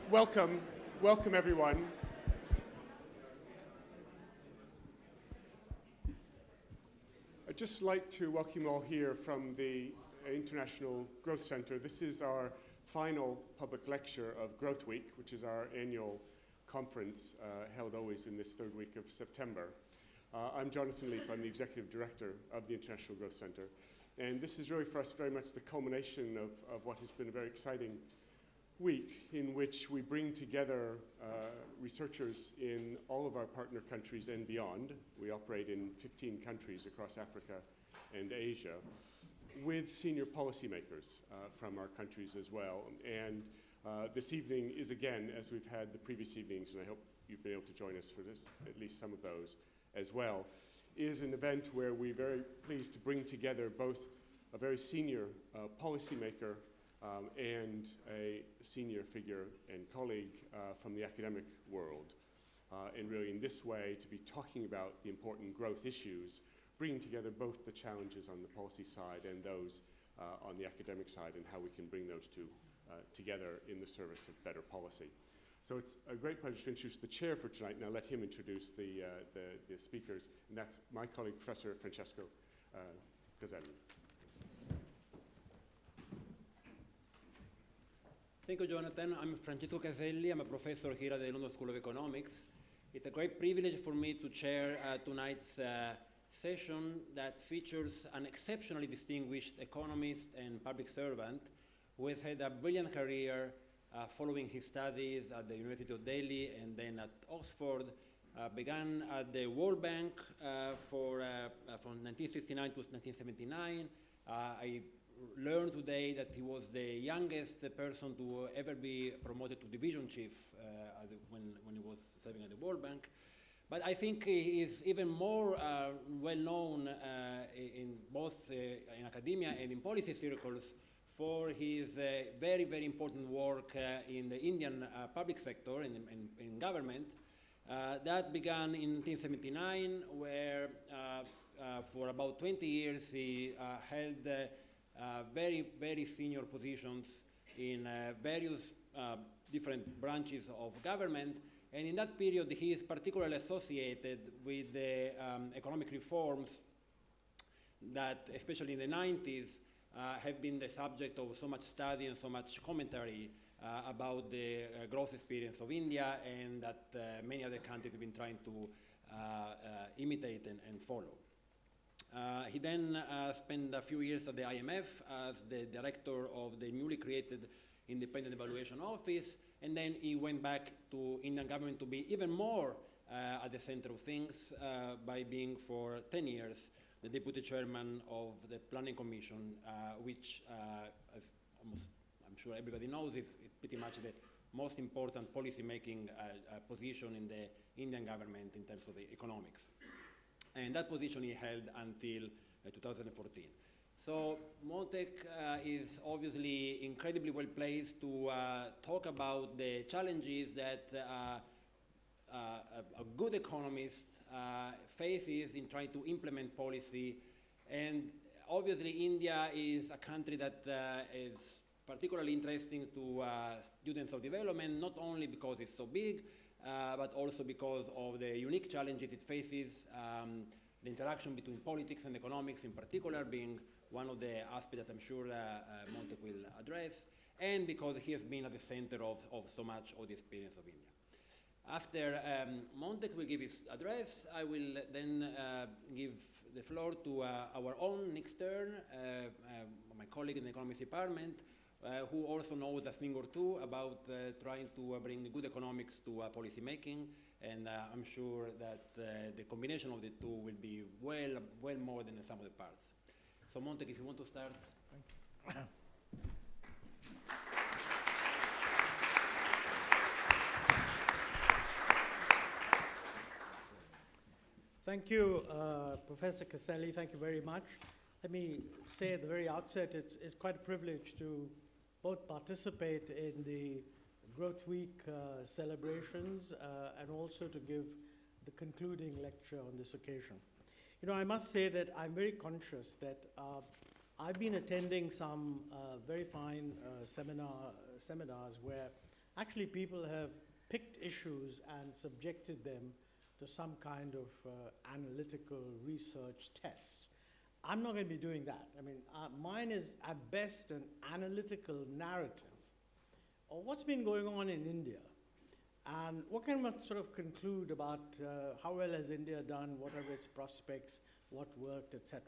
Welcome everyone. I'd just like to welcome you all here from the International Growth Center. This is our final public lecture of Growth Week, which is our annual conference held always in this third week of September. I'm Jonathan Leap. I'm the Executive Director of the International Growth Center. And this is really for us very much the culmination of what has been a very exciting week in which we bring together researchers in all of our partner countries and beyond. We operate in 15 countries across Africa and Asia with senior policymakers from our countries as well. And this evening is again, as we've had the previous evenings, and I hope you've been able to join us for this, at least some of those as well, is an event where we're very pleased to bring together both a very senior policymaker and a senior figure and colleague from the academic world. And really in this way to be talking about the important growth issues, bringing together both the challenges on the policy side and those on the academic side and how we can bring those two together in the service of better policy. So it's a great pleasure to introduce the chair for tonight, and I'll let him introduce the speakers, and that's my colleague, Professor Francesco Caselli. Thank you, Jonathan. I'm Francesco Caselli. I'm a professor here at the London School of Economics. It's a great privilege for me to chair tonight's session that features an exceptionally distinguished economist and public servant who has had a brilliant career following his studies at the University of Delhi and then at Oxford. Began at the World Bank from 1969 to 1979. I learned today that he was the youngest person to ever be promoted to division chief when he was serving at the World Bank. But I think he is even more well known in both in academia and in policy circles for his very, very important work in the Indian public sector and in government. That began in 1979, where for about 20 years he held very, very senior positions in various different branches of government. And in that period, he is particularly associated with the economic reforms that, especially in the 90s, have been the subject of so much study and so much commentary about the growth experience of India, and that many other countries have been trying to imitate and follow. He then spent a few years at the IMF as the director of the newly created Independent Evaluation Office, and then he went back to Indian government to be even more at the center of things by being for 10 years the deputy chairman of the Planning Commission, which, as almost I'm sure everybody knows, is pretty much the most important policy-making position in the Indian government in terms of the economics. And that position he held until 2014. So Montek is obviously incredibly well placed to talk about the challenges that a good economist faces in trying to implement policy. And obviously India is a country that is particularly interesting to students of development, not only because it's so big, but also because of the unique challenges it faces, the interaction between politics and economics in particular being one of the aspects that I'm sure Montek will address, and because he has been at the center of so much of the experience of India. After Montek will give his address, I will then give the floor to our own Nick Stern, my colleague in the economics department, who also knows a thing or two about trying to bring good economics to policy making, and I'm sure that the combination of the two will be well more than the sum of the parts. So Montek, if you want to start. Thank you. Thank you, Professor Caselli. Thank you very much. Let me say at the very outset, it's quite a privilege to both participate in the Growth Week celebrations and also to give the concluding lecture on this occasion. You know, I must say that I'm very conscious that I've been attending some very fine seminars where actually people have picked issues and subjected them to some kind of analytical research tests. I'm not going to be doing that. I mean, mine is at best an analytical narrative of what's been going on in India. And what can one sort of conclude about how well has India done, what are its prospects, what worked, etc.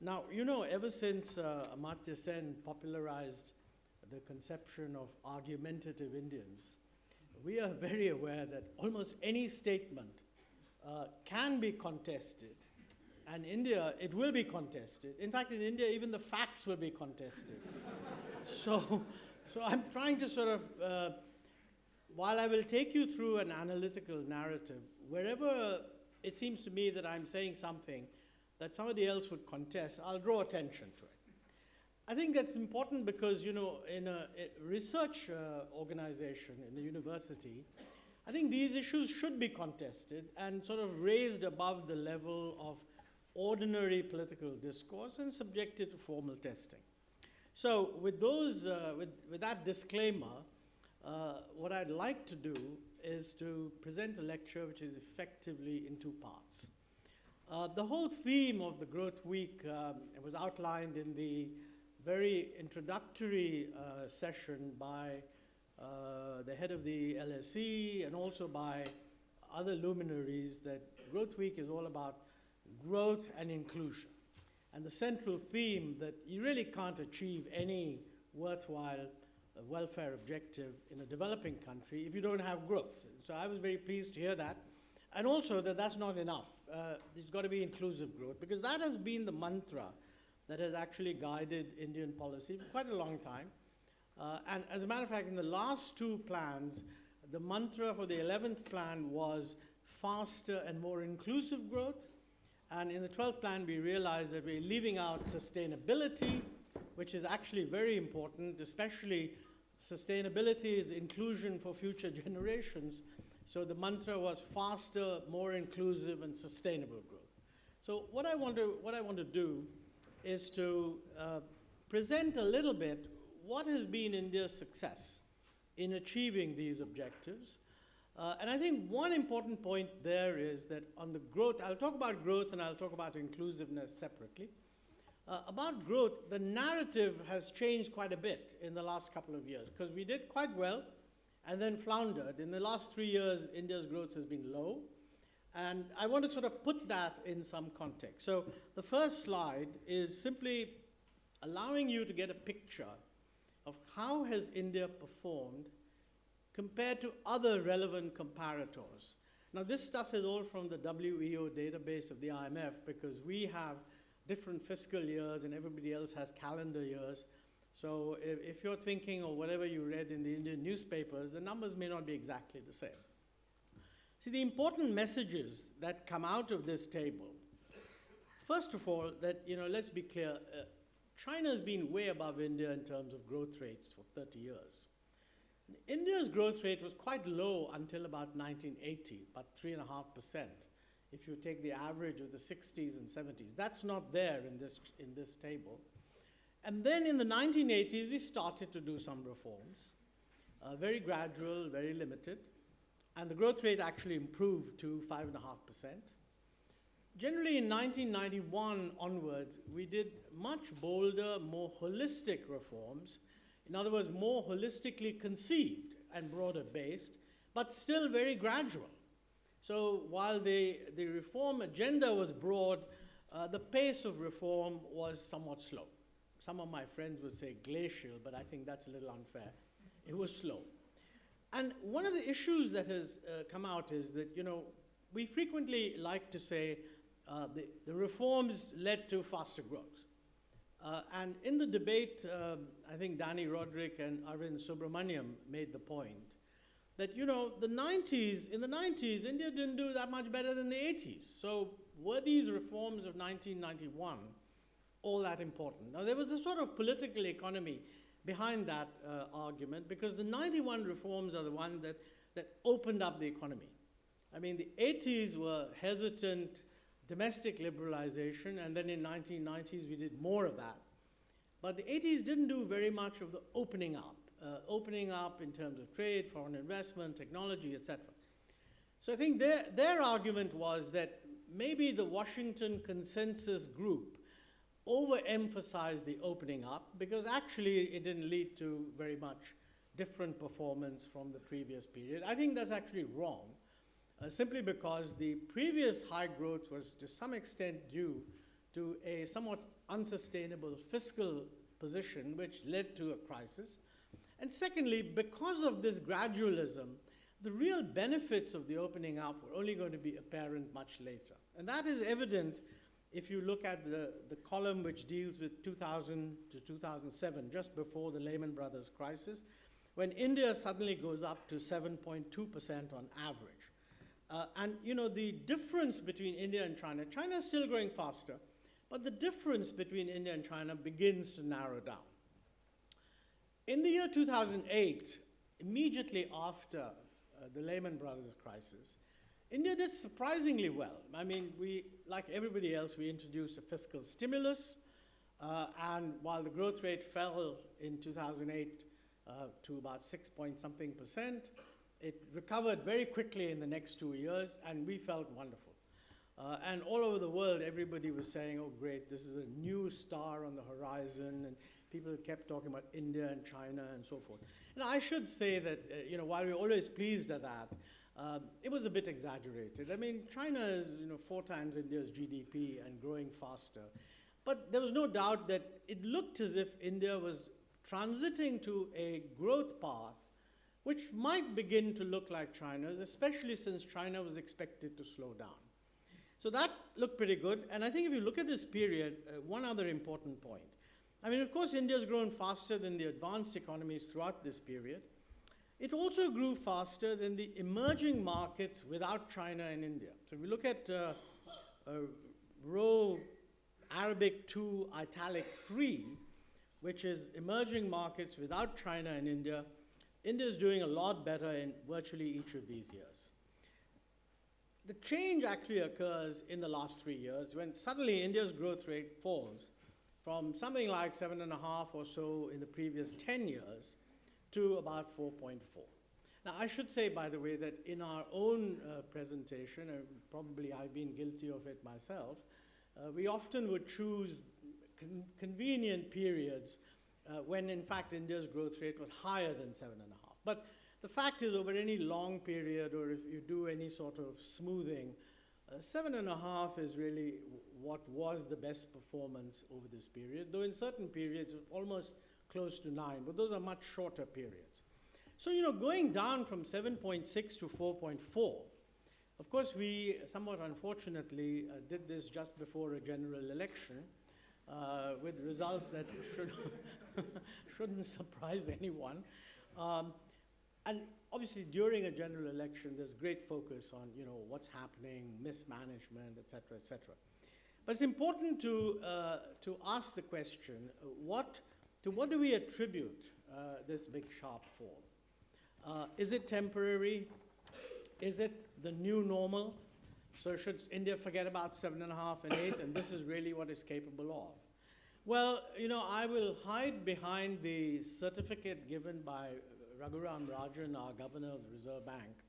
Now, you know, ever since Amartya Sen popularized the conception of argumentative Indians, we are very aware that almost any statement can be contested. And India, it will be contested. In fact, in India, even the facts will be contested. So I'm trying to sort of, while I will take you through an analytical narrative, wherever it seems to me that I'm saying something that somebody else would contest, I'll draw attention to it. I think that's important because, you know, in a research organization, in the university, I think these issues should be contested and sort of raised above the level of ordinary political discourse and subjected to formal testing. So with those, with that disclaimer, what I'd like to do is to present a lecture which is effectively in two parts. The whole theme of the Growth Week was outlined in the very introductory session by the head of the LSE and also by other luminaries that Growth Week is all about growth and inclusion. And the central theme that you really can't achieve any worthwhile welfare objective in a developing country if you don't have growth. So I was very pleased to hear that. And also that that's not enough. There's got to be inclusive growth, because that has been the mantra that has actually guided Indian policy for quite a long time. And as a matter of fact, in the last two plans, the mantra for the 11th plan was faster and more inclusive growth. And in the 12th plan, we realized that we're leaving out sustainability, which is actually very important, especially sustainability is inclusion for future generations. So the mantra was faster, more inclusive, and sustainable growth. So what I want to do is to present a little bit what has been India's success in achieving these objectives. And I think one important point there is that on the growth, I'll talk about growth and I'll talk about inclusiveness separately. About growth, the narrative has changed quite a bit in the last couple of years, because we did quite well and then floundered. In the last 3 years, India's growth has been low. And I want to sort of put that in some context. So the first slide is simply allowing you to get a picture of how has India performed compared to other relevant comparators. Now this stuff is all from the WEO database of the IMF, because we have different fiscal years and everybody else has calendar years. So if you're thinking of whatever you read in the Indian newspapers, the numbers may not be exactly the same. See, the important messages that come out of this table, first of all, that, you know, let's be clear, China has been way above India in terms of growth rates for 30 years. India's growth rate was quite low until about 1980, about 3.5%, if you take the average of the 60s and 70s. That's not there in this table. And then in the 1980s, we started to do some reforms, very gradual, very limited, and the growth rate actually improved to 5.5%. Generally, in 1991 onwards, we did much bolder, more holistic reforms. In other words, more holistically conceived and broader based, but still very gradual. So while the reform agenda was broad, the pace of reform was somewhat slow. Some of my friends would say glacial, but I think that's a little unfair. It was slow. And one of the issues that has come out is that, you know, we frequently like to say the reforms led to faster growth. And in the debate, I think Danny Roderick and Arvind Subramaniam made the point that, you know, in the 90s, India didn't do that much better than the 80s. So were these reforms of 1991 all that important? Now, there was a sort of political economy behind that argument, because the 91 reforms are the ones that opened up the economy. I mean, the 80s were hesitant domestic liberalization, and then in 1990s we did more of that. But the 80s didn't do very much of the opening up. opening up in terms of trade, foreign investment, technology, etc. So I think their argument was that maybe the Washington Consensus Group overemphasized the opening up because actually it didn't lead to very much different performance from the previous period. I think that's actually wrong, simply because the previous high growth was to some extent due to a somewhat unsustainable fiscal position which led to a crisis. And secondly, because of this gradualism, the real benefits of the opening up were only going to be apparent much later. And that is evident if you look at the column which deals with 2000 to 2007, just before the Lehman Brothers crisis, when India suddenly goes up to 7.2% on average. And you know, the difference between India and China is still growing faster, but the difference between India and China begins to narrow down. In the year 2008, immediately after the Lehman Brothers crisis, India did surprisingly well. I mean, we, like everybody else, we introduced a fiscal stimulus, and while the growth rate fell in 2008 to about 6-point-something%, it recovered very quickly in the next 2 years, and we felt wonderful. And all over the world, everybody was saying, oh, great, this is a new star on the horizon, and people kept talking about India and China and so forth. And I should say that, you know, while we're always pleased at that, it was a bit exaggerated. I mean, China is, you know, 4 times India's GDP and growing faster. But there was no doubt that it looked as if India was transiting to a growth path which might begin to look like China's, especially since China was expected to slow down. So that looked pretty good. And I think if you look at this period, one other important point. I mean, of course, India's grown faster than the advanced economies throughout this period. It also grew faster than the emerging markets without China and India. So if we look at row Arabic 2, italic 3, which is emerging markets without China and India, India is doing a lot better in virtually each of these years. The change actually occurs in the last 3 years when suddenly India's growth rate falls from something like 7.5 or so in the previous 10 years to about 4.4. Now, I should say, by the way, that in our own presentation, and probably I've been guilty of it myself, we often would choose convenient periods when, in fact, India's growth rate was higher than 7.5. But the fact is, over any long period, or if you do any sort of smoothing, 7.5 is really what was the best performance over this period, though in certain periods, almost close to 9, but those are much shorter periods. So, you know, going down from 7.6 to 4.4, of course, we somewhat unfortunately did this just before a general election with results that shouldn't surprise anyone. And obviously, during a general election, there's great focus on, you know, what's happening, mismanagement, et cetera, et cetera. But it's important to ask the question, to what do we attribute this big sharp fall? Is it temporary? Is it the new normal? So should India forget about 7.5 and 8, and this is really what it's capable of? Well, you know, I will hide behind the certificate given by Raghuram Rajan, our governor of the Reserve Bank,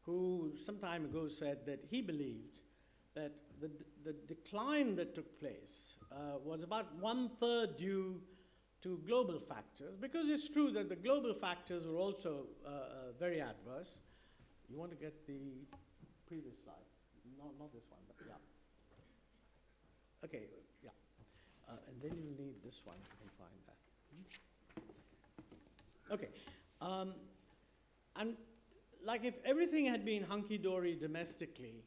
who some time ago said that he believed that the decline that took place was about 1/3 due to global factors, because it's true that the global factors were also very adverse. You want to get the previous slide? Not this one, but yeah. Okay, yeah. And then you need this one, if you can find that. Okay. And like if everything had been hunky-dory domestically,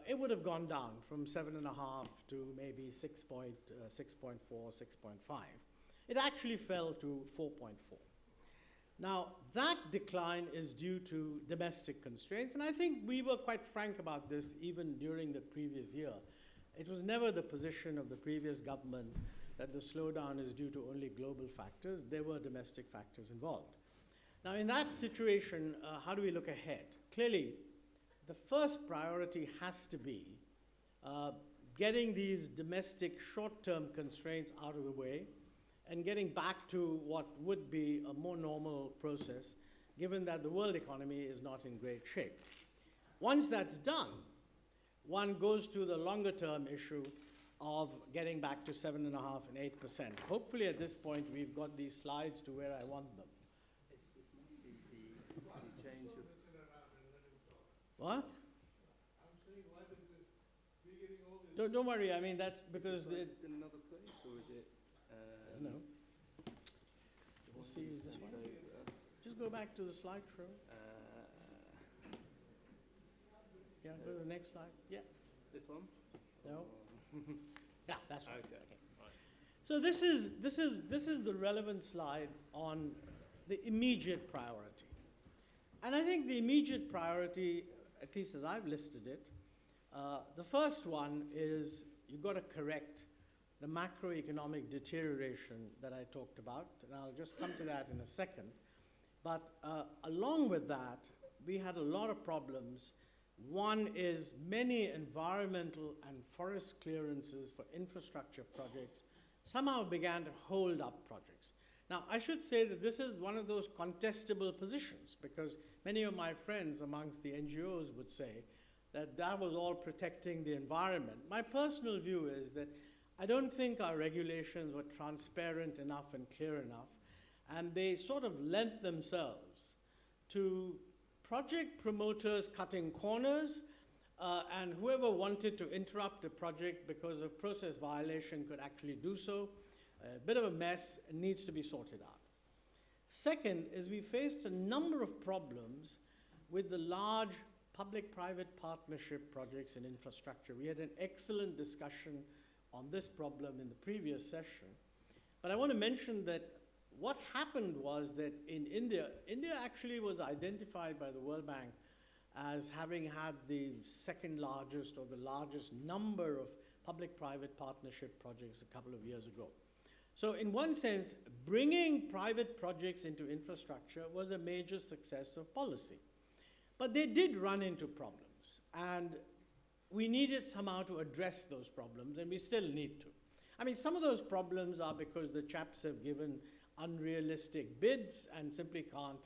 it would have gone down from 7.5 to maybe 6.4, 6.5. It actually fell to 4.4. Now, that decline is due to domestic constraints, and I think we were quite frank about this even during the previous year. It was never the position of the previous government that the slowdown is due to only global factors. There were domestic factors involved. Now, in that situation, how do we look ahead? Clearly, the first priority has to be getting these domestic short-term constraints out of the way and getting back to what would be a more normal process, given that the world economy is not in great shape. Once that's done, one goes to the longer term issue of getting back to 7.5% and 8%. Hopefully at this point we've got these slides to where I want them. What? Don't worry, I mean, that's because it's in another place, or is it? no. We'll see, is this one? Just go back to the slideshow. Yeah, go to the next slide. Yeah. This one? No. Yeah, that's right. Okay. So this is the relevant slide on the immediate priority. And I think the immediate priority, at least as I've listed it, the first one is you've got to correct the macroeconomic deterioration that I talked about, and I'll just come to that in a second. But along with that, we had a lot of problems. One is many environmental and forest clearances for infrastructure projects somehow began to hold up projects. Now, I should say that this is one of those contestable positions, because many of my friends amongst the NGOs would say that that was all protecting the environment. My personal view is that I don't think our regulations were transparent enough and clear enough, and they sort of lent themselves to project promoters cutting corners, and whoever wanted to interrupt a project because of process violation could actually do so. A bit of a mess, and needs to be sorted out. Second is we faced a number of problems with the large public-private partnership projects in infrastructure. We had an excellent discussion on this problem in the previous session. But I want to mention that what happened was that in India actually was identified by the World Bank as having had the second largest or the largest number of public-private partnership projects a couple of years ago. So in one sense, bringing private projects into infrastructure was a major success of policy. But they did run into problems, and we needed somehow to address those problems, and we still need to. I mean, some of those problems are because the chaps have given unrealistic bids and simply can't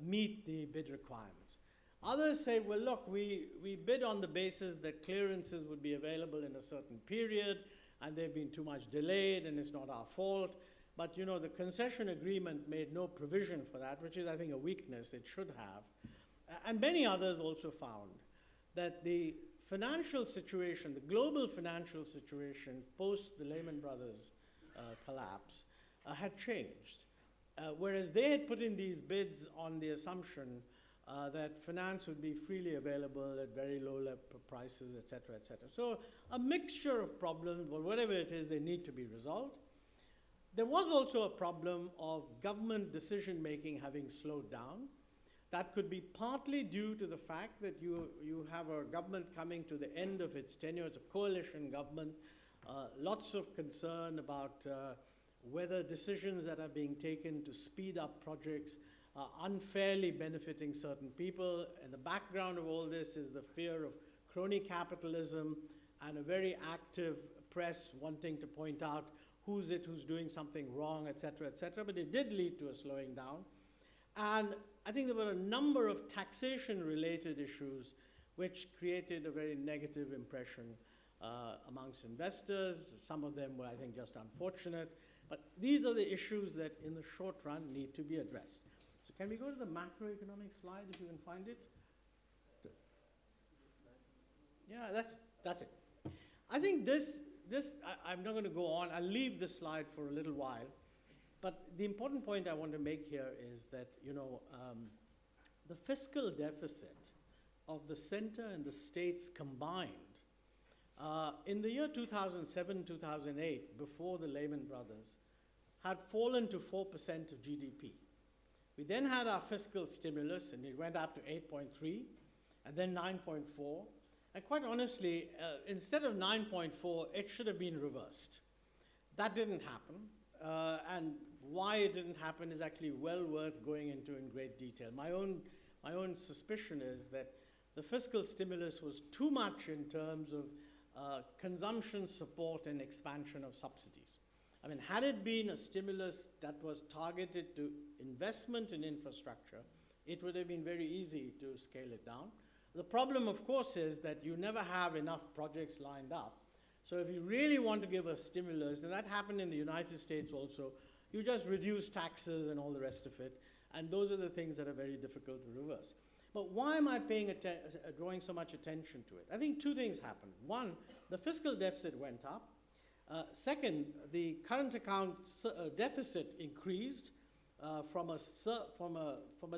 meet the bid requirements. Others say, well, look, we bid on the basis that clearances would be available in a certain period, and they've been too much delayed, and it's not our fault. But, you know, the concession agreement made no provision for that, which is, I think, a weakness. It should have. And many others also found that the financial situation, the global financial situation post the Lehman Brothers collapse had changed. Whereas they had put in these bids on the assumption that finance would be freely available at very low prices, et cetera, et cetera. So a mixture of problems, but whatever it is, they need to be resolved. There was also a problem of government decision-making having slowed down. That could be partly due to the fact that you have a government coming to the end of its tenure. It's a coalition government. Lots of concern about whether decisions that are being taken to speed up projects are unfairly benefiting certain people. And the background of all this is the fear of crony capitalism and a very active press wanting to point out who's doing something wrong, et cetera, et cetera. But it did lead to a slowing down. And I think there were a number of taxation-related issues which created a very negative impression amongst investors. Some of them were, I think, just unfortunate. But these are the issues that, in the short run, need to be addressed. So can we go to the macroeconomic slide, if you can find it? Yeah, that's it. I think I'm not going to go on. I'll leave this slide for a little while. But the important point I want to make here is that, you know, the fiscal deficit of the center and the states combined in the year 2007, 2008, before the Lehman Brothers, had fallen to 4% of GDP. We then had our fiscal stimulus, and it went up to 8.3, and then 9.4. And quite honestly, instead of 9.4, it should have been reversed. That didn't happen. And why it didn't happen is actually well worth going into in great detail. My own suspicion is that the fiscal stimulus was too much in terms of consumption support and expansion of subsidies. I mean, had it been a stimulus that was targeted to investment in infrastructure, it would have been very easy to scale it down. The problem, of course, is that you never have enough projects lined up. So if you really want to give a stimulus, and that happened in the United States also, you just reduce taxes and all the rest of it, and those are the things that are very difficult to reverse. But why am I drawing so much attention to it? I think two things happened. One, the fiscal deficit went up. Second, the current account deficit increased from a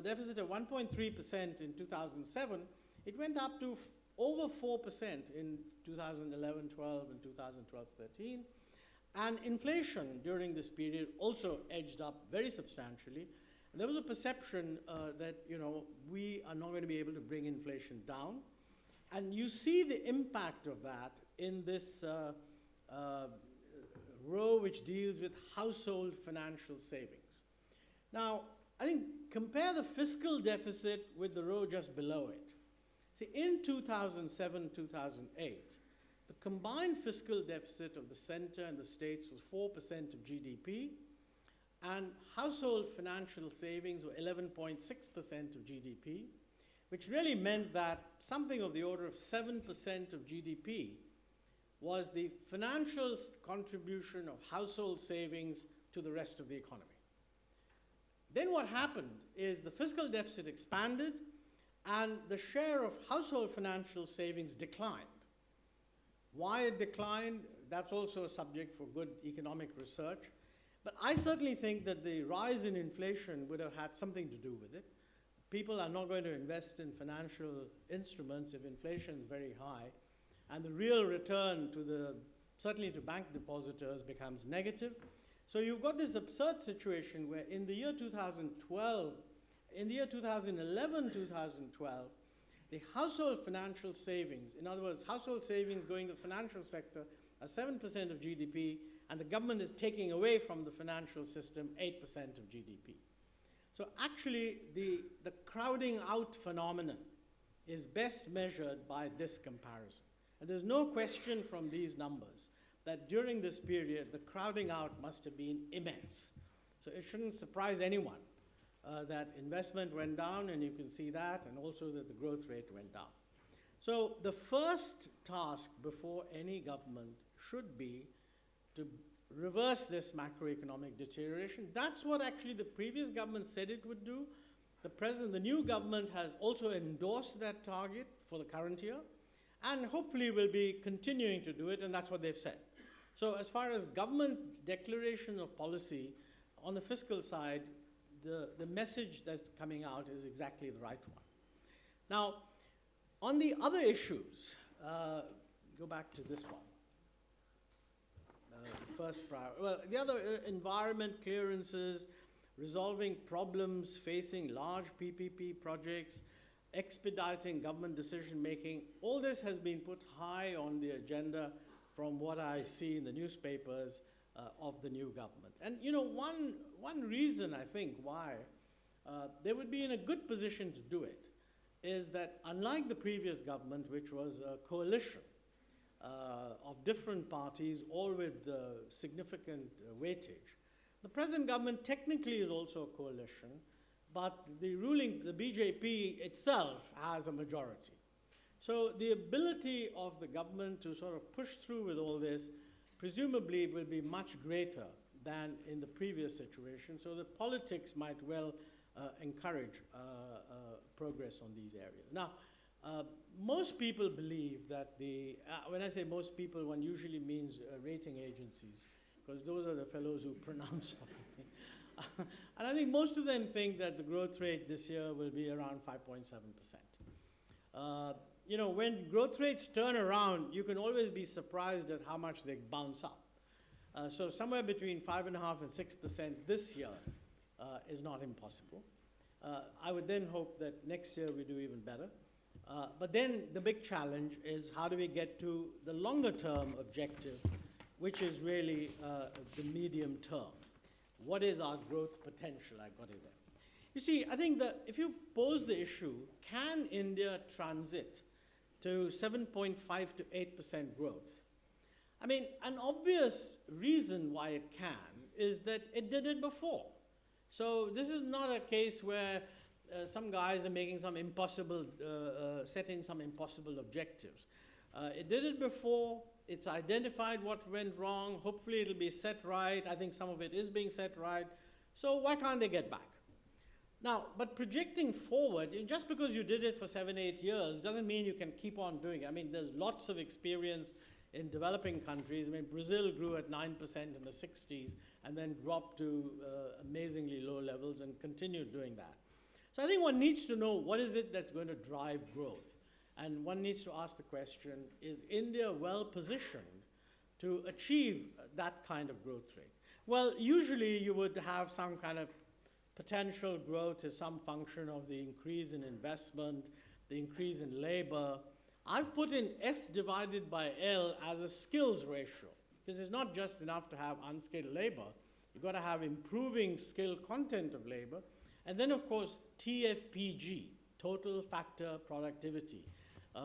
deficit of 1.3% in 2007. It went up to over 4% in 2011-12 and 2012-13. And inflation during this period also edged up very substantially. And there was a perception that, we are not going to be able to bring inflation down. And you see the impact of that in this row which deals with household financial savings. Now, I think compare the fiscal deficit with the row just below it. See, in 2007, 2008, the combined fiscal deficit of the center and the states was 4% of GDP, and household financial savings were 11.6% of GDP, which really meant that something of the order of 7% of GDP was the financial contribution of household savings to the rest of the economy. Then what happened is the fiscal deficit expanded and the share of household financial savings declined. Why it declined, that's also a subject for good economic research. But I certainly think that the rise in inflation would have had something to do with it. People are not going to invest in financial instruments if inflation is very high, and the real return certainly to bank depositors becomes negative. So you've got this absurd situation where in the year 2011, 2012, the household financial savings, in other words, household savings going to the financial sector are 7% of GDP, and the government is taking away from the financial system 8% of GDP. So actually, the crowding out phenomenon is best measured by this comparison. And there's no question from these numbers that during this period, the crowding out must have been immense. So it shouldn't surprise anyone that investment went down, and you can see that, and also that the growth rate went down. So the first task before any government should be to reverse this macroeconomic deterioration. That's what actually the previous government said it would do. The new government has also endorsed that target for the current year, and hopefully will be continuing to do it, and that's what they've said. So as far as government declaration of policy on the fiscal side, the message that's coming out is exactly the right one. Now, on the other issues, go back to this one. First priority. Well, the other environment clearances, resolving problems facing large PPP projects, expediting government decision-making, all this has been put high on the agenda from what I see in the newspapers of the new government. And one reason I think why they would be in a good position to do it is that unlike the previous government, which was a coalition of different parties, all with significant weightage, the present government technically is also a coalition, but the BJP itself has a majority. So the ability of the government to sort of push through with all this presumably will be much greater than in the previous situation. So the politics might well encourage progress on these areas. Now, most people believe that when I say most people, one usually means rating agencies, because those are the fellows who pronounce something. And I think most of them think that the growth rate this year will be around 5.7%. When growth rates turn around, you can always be surprised at how much they bounce up. So somewhere between 5.5% and 6% this year is not impossible. I would then hope that next year we do even better. But then the big challenge is how do we get to the longer term objective, which is really the medium term. What is our growth potential? I got it there. You see, I think that if you pose the issue, can India transit to 7.5 to 8% growth? I mean, an obvious reason why it can is that it did it before. So this is not a case where some guys are making some impossible, setting some impossible objectives. It did it before. It's identified what went wrong. Hopefully it'll be set right. I think some of it is being set right. So why can't they get back? Now, but projecting forward, just because you did it for 7, 8 years doesn't mean you can keep on doing it. I mean, there's lots of experience in developing countries. I mean, Brazil grew at 9% in the 60s and then dropped to amazingly low levels and continued doing that. So I think one needs to know what is it that's going to drive growth. And one needs to ask the question, is India well positioned to achieve that kind of growth rate? Well, usually you would have some kind of potential growth as some function of the increase in investment, the increase in labor. I've put in S divided by L as a skills ratio, because it's not just enough to have unskilled labor. You've got to have improving skill content of labor. And then, of course, TFPG, total factor productivity,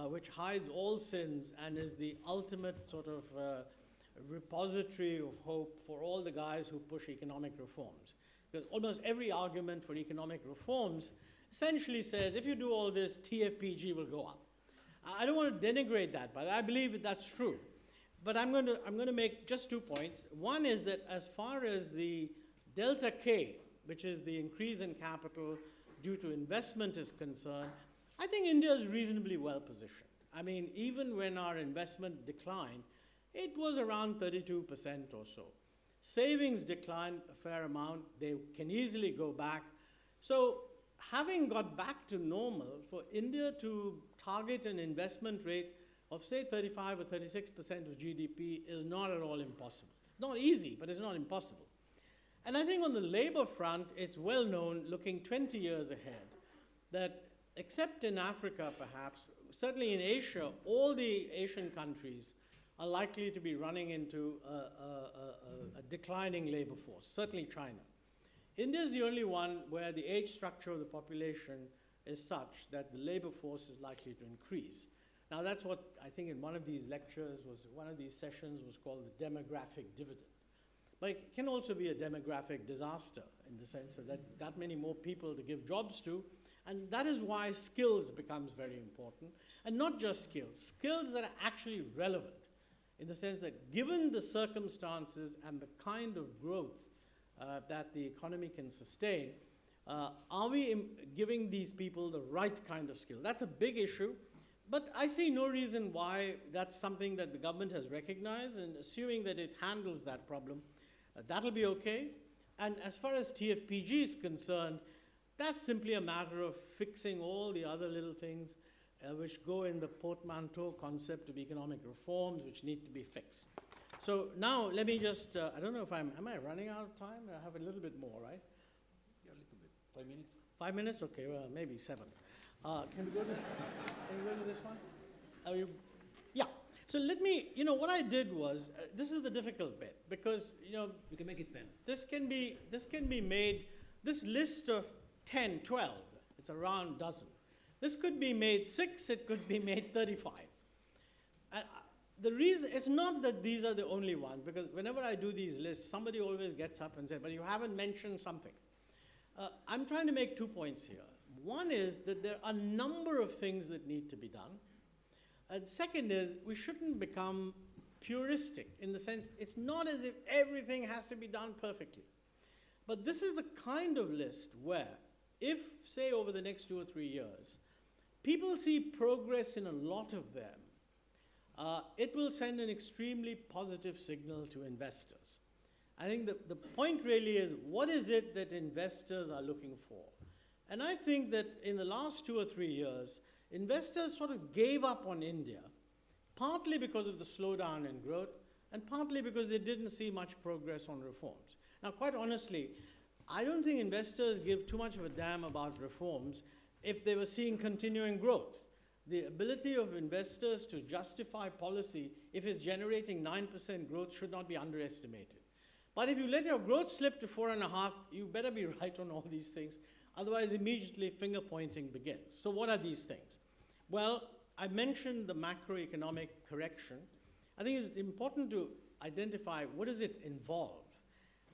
which hides all sins and is the ultimate sort of repository of hope for all the guys who push economic reforms. Because almost every argument for economic reforms essentially says, if you do all this, TFPG will go up. I don't want to denigrate that, but I believe that that's true. But I'm going to make just 2 points. One is that as far as the delta K, which is the increase in capital due to investment is concerned, I think India is reasonably well positioned. I mean, even when our investment declined, it was around 32% or so. Savings declined a fair amount. They can easily go back. So having got back to normal, for India to target an investment rate of, say, 35 or 36% of GDP is not at all impossible. It's not easy, but it's not impossible. And I think on the labor front, it's well known, looking 20 years ahead, that except in Africa perhaps, certainly in Asia, all the Asian countries are likely to be running into a declining labor force, certainly China. India is the only one where the age structure of the population is such that the labor force is likely to increase. Now that's what I think in one of these lectures one of these sessions was called the demographic dividend. But it can also be a demographic disaster in the sense that that many more people to give jobs to, and that is why skills becomes very important, and not just skills that are actually relevant, in the sense that given the circumstances and the kind of growth that the economy can sustain, are we giving these people the right kind of skill? That's a big issue, but I see no reason why that's something that the government has recognized, and assuming that it handles that problem, that'll be okay. And as far as TFPG is concerned, that's simply a matter of fixing all the other little things which go in the portmanteau concept of economic reforms, which need to be fixed. So now let me just, I don't know if am I running out of time? I have a little bit more, right? Yeah, a little bit. 5 minutes? 5 minutes? Okay, well, maybe 7. Can we go to this one? Yeah. So let me, what I did was, this is the difficult bit, because, You can make it 10. this can be made, this list of 10, 12, it's a round dozen. This could be made 6, it could be made 35. The reason, it's not that these are the only ones, because whenever I do these lists, somebody always gets up and says, but you haven't mentioned something. I'm trying to make 2 points here. One is that there are a number of things that need to be done. And second is, we shouldn't become puristic in the sense, it's not as if everything has to be done perfectly. But this is the kind of list where, if, say, over the next 2 or 3 years, people see progress in a lot of them, it will send an extremely positive signal to investors. I think the point really is, what is it that investors are looking for? And I think that in the last 2 or 3 years, investors sort of gave up on India, partly because of the slowdown in growth, and partly because they didn't see much progress on reforms. Now, quite honestly, I don't think investors give too much of a damn about reforms if they were seeing continuing growth. The ability of investors to justify policy, if it's generating 9% growth, should not be underestimated. But if you let your growth slip to 4.5, you better be right on all these things. Otherwise, immediately finger pointing begins. So what are these things? Well, I mentioned the macroeconomic correction. I think it's important to identify what does it involve.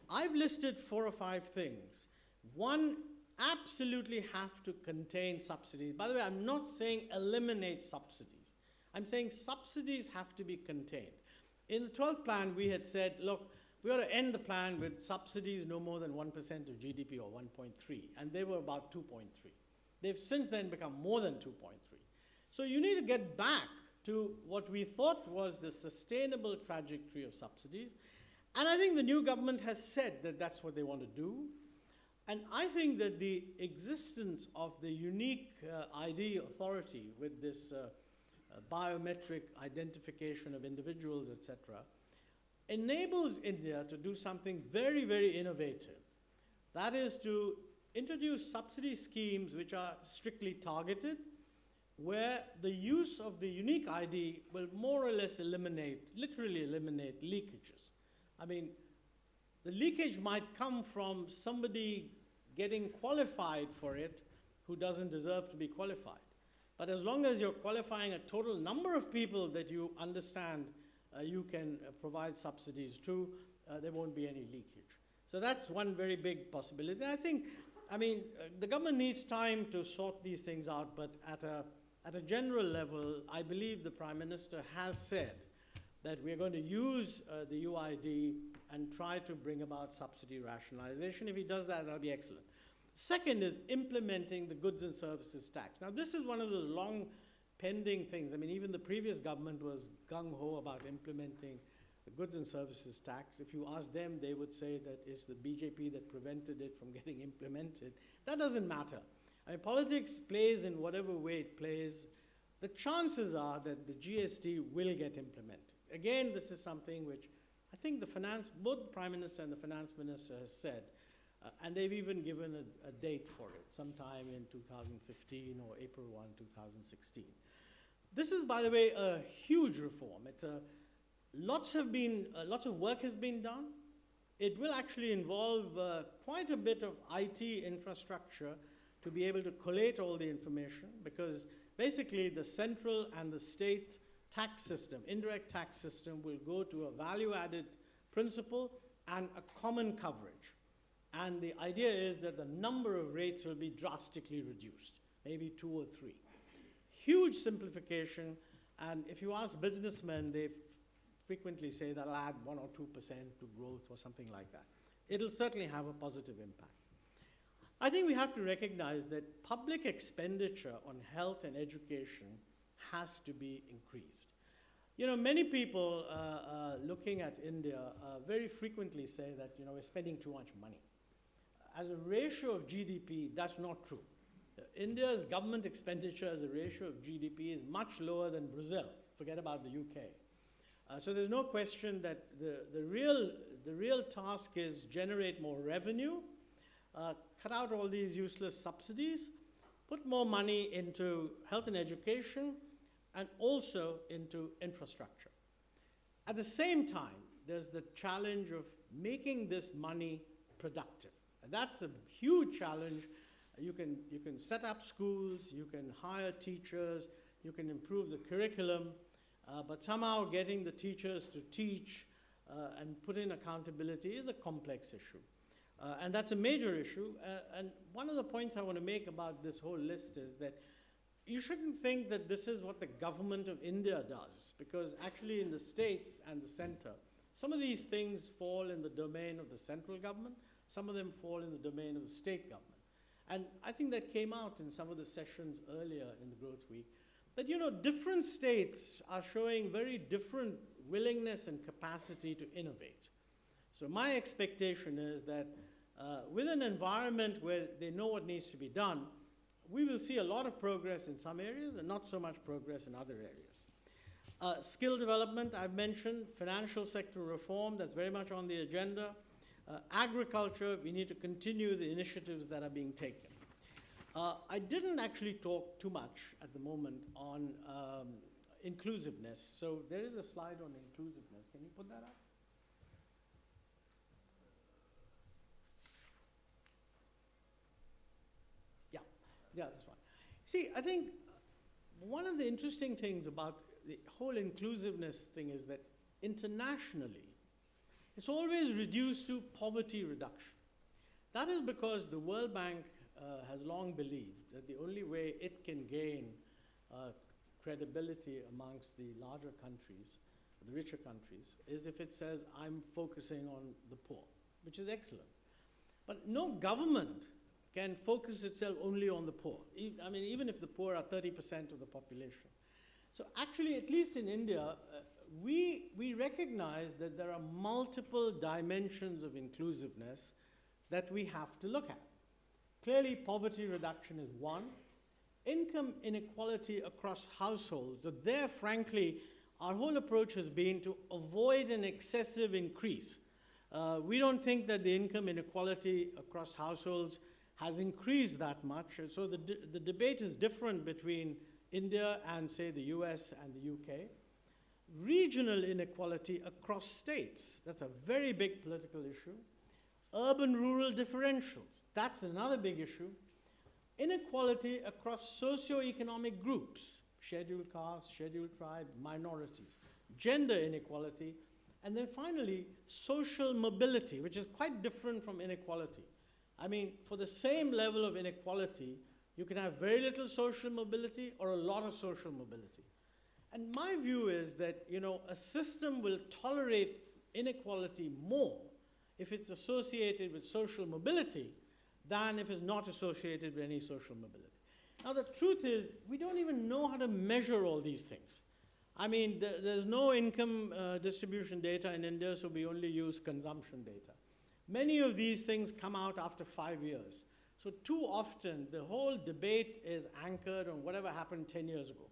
I've listed 4 or 5 things. One, absolutely have to contain subsidies. By the way, I'm not saying eliminate subsidies. I'm saying subsidies have to be contained. In the 12th plan, we had said, look, we ought to end the plan with subsidies no more than 1% of GDP or 1.3, and they were about 2.3. They've since then become more than 2.3. So you need to get back to what we thought was the sustainable trajectory of subsidies. And I think the new government has said that that's what they want to do. And I think that the existence of the unique ID authority with this biometric identification of individuals, etc., enables India to do something very, very innovative. That is to introduce subsidy schemes which are strictly targeted, where the use of the unique ID will more or less literally eliminate leakages. I mean, the leakage might come from somebody getting qualified for it who doesn't deserve to be qualified. But as long as you're qualifying a total number of people that you understand you can provide subsidies to, there won't be any leakage. So that's one very big possibility. I mean, the government needs time to sort these things out, but at a general level, I believe the Prime Minister has said that we're going to use the UID and try to bring about subsidy rationalization. If he does that, that'll be excellent. Second is implementing the goods and services tax. Now, this is one of the long pending things. I mean, even the previous government was gung-ho about implementing the goods and services tax. If you ask them, they would say that it's the BJP that prevented it from getting implemented. That doesn't matter. I mean, politics plays in whatever way it plays. The chances are that the GST will get implemented. Again, this is something which I think both the Prime Minister and the Finance Minister has said, and they've even given a date for it, sometime in 2015 or April 1, 2016. This is, by the way, a huge reform. Lots of work has been done. It will actually involve quite a bit of IT infrastructure to be able to collate all the information, because basically the central and the state tax system, indirect tax system, will go to a value-added principle and a common coverage. And the idea is that the number of rates will be drastically reduced, maybe 2 or 3. Huge simplification, and if you ask businessmen, they frequently say that'll add 1 or 2% to growth or something like that. It'll certainly have a positive impact. I think we have to recognize that public expenditure on health and education has to be increased. You know, many people looking at India very frequently say that, you know, we're spending too much money. As a ratio of GDP, that's not true. India's government expenditure as a ratio of GDP is much lower than Brazil. Forget about the UK. So there's no question that the real task is generate more revenue, cut out all these useless subsidies, put more money into health and education, and also into infrastructure. At the same time, there's the challenge of making this money productive. And that's a huge challenge. You can set up schools, you can hire teachers, you can improve the curriculum, but somehow getting the teachers to teach and put in accountability is a complex issue. And that's a major issue. And one of the points I want to make about this whole list is that you shouldn't think that this is what the government of India does, because actually in the states and the center, some of these things fall in the domain of the central government, some of them fall in the domain of the state government. And I think that came out in some of the sessions earlier in the Growth Week, that, you know, different states are showing very different willingness and capacity to innovate. So my expectation is that with an environment where they know what needs to be done, we will see a lot of progress in some areas and not so much progress in other areas. Skill development, I've mentioned. Financial sector reform, that's very much on the agenda. Agriculture, we need to continue the initiatives that are being taken. I didn't actually talk too much at the moment on inclusiveness. So there is a slide on inclusiveness. Can you put that up? Yeah, that's right. See, I think one of the interesting things about the whole inclusiveness thing is that internationally, it's always reduced to poverty reduction. That is because the World Bank has long believed that the only way it can gain credibility amongst the larger countries, the richer countries, is if it says, I'm focusing on the poor, which is excellent. But no government can focus itself only on the poor. I mean, even if the poor are 30% of the population. So actually, at least in India, we recognize that there are multiple dimensions of inclusiveness that we have to look at. Clearly, poverty reduction is one. Income inequality across households. So there, frankly, our whole approach has been to avoid an excessive increase. We don't think that the income inequality across households has increased that much. And so the debate is different between India and, say, the US and the UK. Regional inequality across states, that's a very big political issue. Urban-rural differentials, that's another big issue. Inequality across socioeconomic groups, scheduled castes, scheduled tribes, minorities. Gender inequality. And then finally, social mobility, which is quite different from inequality. I mean, for the same level of inequality, you can have very little social mobility or a lot of social mobility. And my view is that, you know, a system will tolerate inequality more if it's associated with social mobility than if it's not associated with any social mobility. Now, the truth is, we don't even know how to measure all these things. I mean, there's no income distribution data in India, so we only use consumption data. Many of these things come out after 5 years. So too often, the whole debate is anchored on whatever happened 10 years ago.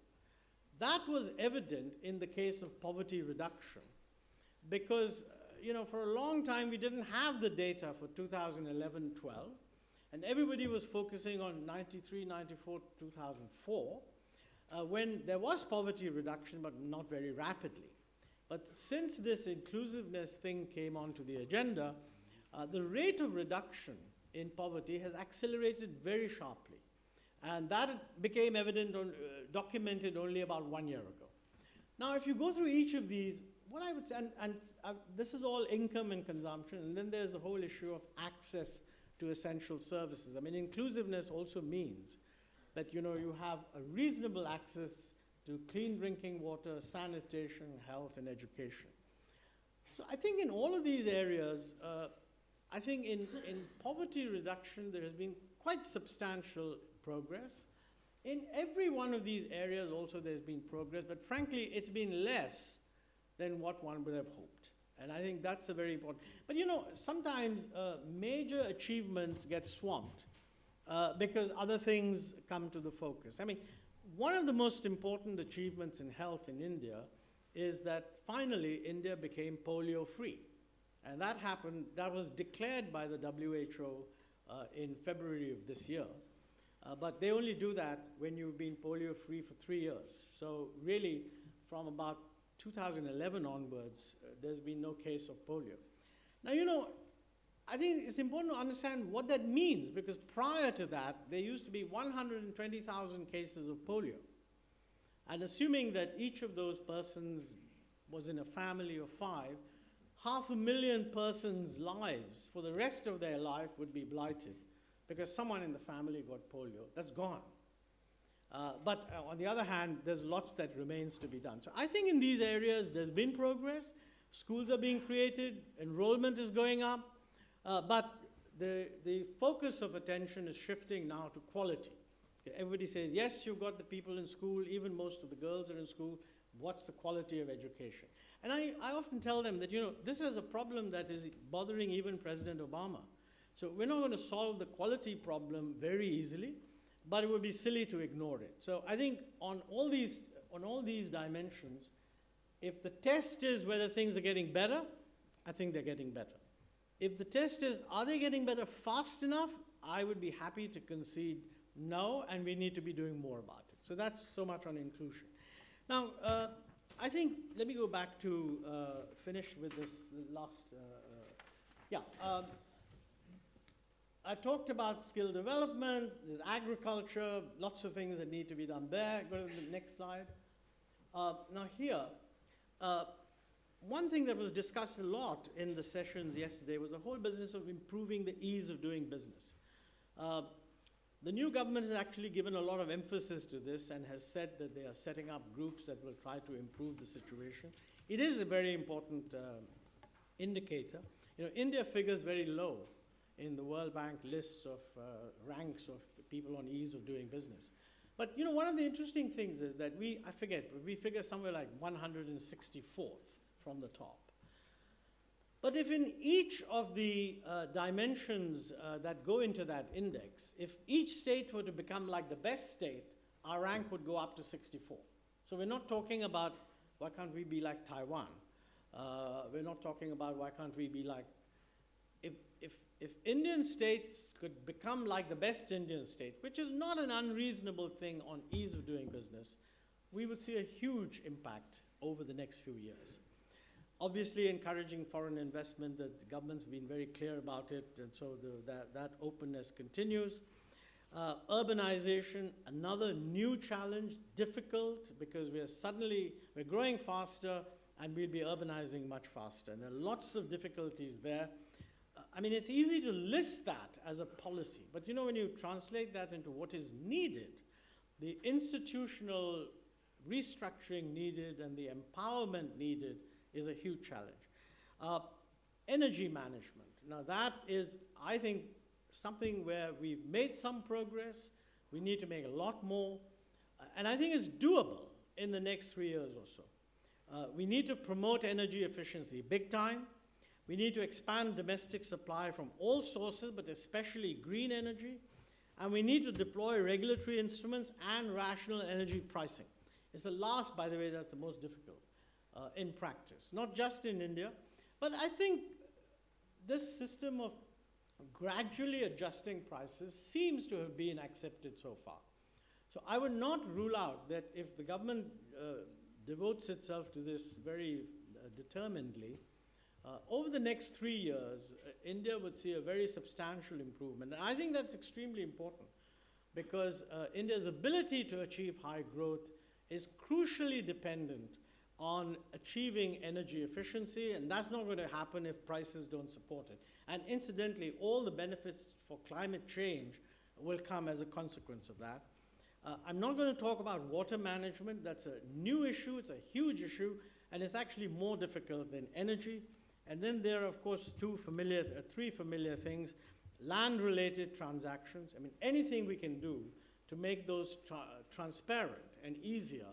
That was evident in the case of poverty reduction because, you know, for a long time, we didn't have the data for 2011-12, and everybody was focusing on 93, 94, 2004, when there was poverty reduction, but not very rapidly. But since this inclusiveness thing came onto the agenda, the rate of reduction in poverty has accelerated very sharply. And that became evident, documented only about 1 year ago. Now, if you go through each of these, what I would say, and this is all income and consumption, and then there's the whole issue of access to essential services. I mean, inclusiveness also means that, you know, you have a reasonable access to clean drinking water, sanitation, health, and education. So I think in all of these areas, I think in poverty reduction, there has been quite substantial progress. In every one of these areas also there's been progress, but frankly, it's been less than what one would have hoped. And I think that's a very important. But you know, sometimes major achievements get swamped because other things come to the focus. I mean, one of the most important achievements in health in India is that finally India became polio-free. And that happened, that was declared by the WHO in February of this year. But they only do that when you've been polio-free for 3 years. So really, from about 2011 onwards, there's been no case of polio. Now, you know, I think it's important to understand what that means, because prior to that, there used to be 120,000 cases of polio. And assuming that each of those persons was in a family of 5, 500,000 persons' lives for the rest of their life would be blighted because someone in the family got polio. That's gone. But on the other hand, there's lots that remains to be done. So I think in these areas, there's been progress. Schools are being created. Enrollment is going up. But the focus of attention is shifting now to quality. Okay, everybody says, yes, you've got the people in school. Even most of the girls are in school. What's the quality of education? And I often tell them that, you know, this is a problem that is bothering even President Obama. So we're not going to solve the quality problem very easily, but it would be silly to ignore it. So I think on all these dimensions, if the test is whether things are getting better, I think they're getting better. If the test is, are they getting better fast enough, I would be happy to concede no, and we need to be doing more about it. So that's so much on inclusion. Now, I think, let me go back to finish with this last, I talked about skill development, there's agriculture, lots of things that need to be done there. Go to the next slide. Now here, one thing that was discussed a lot in the sessions yesterday was the whole business of improving the ease of doing business. The new government has actually given a lot of emphasis to this and has said that they are setting up groups that will try to improve the situation. It is a very important indicator. You know, India figures very low in the World Bank lists of ranks of people on ease of doing business. But you know, one of the interesting things is that we figure somewhere like 164th from the top. But if in each of the dimensions that go into that index, if each state were to become like the best state, our rank would go up to 64. So we're not talking about why can't we be like Taiwan? We're not talking about why can't we be like, if Indian states could become like the best Indian state, which is not an unreasonable thing on ease of doing business, we would see a huge impact over the next few years. Obviously, encouraging foreign investment, the government's been very clear about it, and so that openness continues. Urbanization, another new challenge, difficult, because we're growing faster, and we'll be urbanizing much faster. And there are lots of difficulties there. I mean, it's easy to list that as a policy, but you know, when you translate that into what is needed, the institutional restructuring needed and the empowerment needed is a huge challenge. Energy management. Now that is, I think, something where we've made some progress. We need to make a lot more. And I think it's doable in the next 3 years or so. We need to promote energy efficiency big time. We need to expand domestic supply from all sources, but especially green energy. And we need to deploy regulatory instruments and rational energy pricing. It's the last, by the way, that's the most difficult in practice, not just in India. But I think this system of gradually adjusting prices seems to have been accepted so far. So I would not rule out that if the government devotes itself to this very determinedly, over the next 3 years, India would see a very substantial improvement. And I think that's extremely important because India's ability to achieve high growth is crucially dependent on achieving energy efficiency, and that's not going to happen if prices don't support it. And incidentally, all the benefits for climate change will come as a consequence of that. I'm not going to talk about water management. That's a new issue. It's a huge issue, and it's actually more difficult than energy. And then there are, of course, three familiar things. Land-related transactions. I mean, anything we can do to make those transparent and easier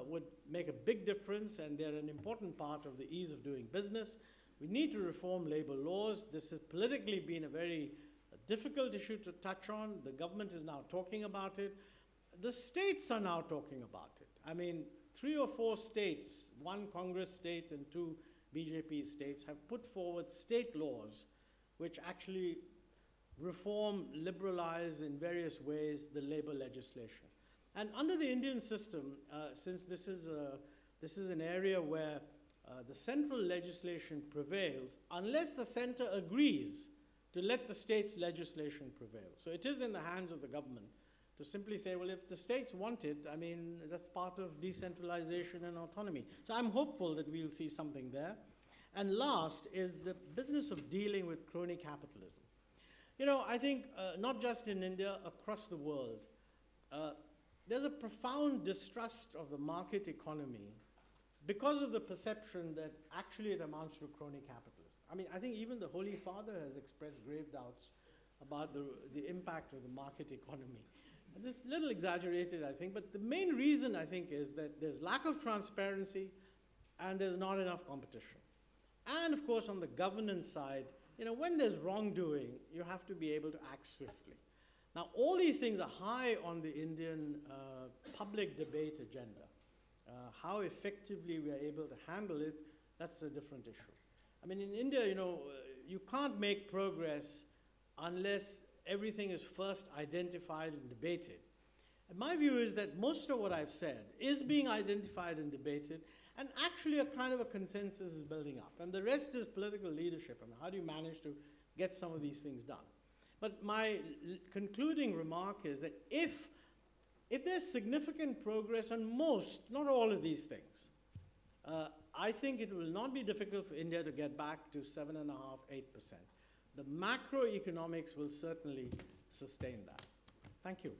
would make a big difference, and they're an important part of the ease of doing business. We need to reform labor laws. This has politically been a very difficult issue to touch on. The government is now talking about it. The states are now talking about it. I mean, 3 or 4 states, 1 Congress state and 2 BJP states, have put forward state laws which actually reform, liberalize in various ways the labor legislation. And under the Indian system, since this is an area where the central legislation prevails, unless the center agrees to let the state's legislation prevail. So it is in the hands of the government to simply say, well, if the states want it, I mean, that's part of decentralization and autonomy. So I'm hopeful that we'll see something there. And last is the business of dealing with crony capitalism. You know, I think not just in India, across the world, there's a profound distrust of the market economy because of the perception that actually it amounts to crony capitalism. I mean, I think even the Holy Father has expressed grave doubts about the impact of the market economy. And this is a little exaggerated, I think, but the main reason, I think, is that there's lack of transparency and there's not enough competition. And, of course, on the governance side, you know, when there's wrongdoing, you have to be able to act swiftly. Now, all these things are high on the Indian public debate agenda. How effectively we are able to handle it, that's a different issue. I mean, in India, you know, you can't make progress unless everything is first identified and debated. And my view is that most of what I've said is being identified and debated, and actually a kind of a consensus is building up. And the rest is political leadership. I mean, how do you manage to get some of these things done? But my concluding remark is that if there's significant progress on most, not all of these things, I think it will not be difficult for India to get back to 7.5%, 8%. The macroeconomics will certainly sustain that. Thank you.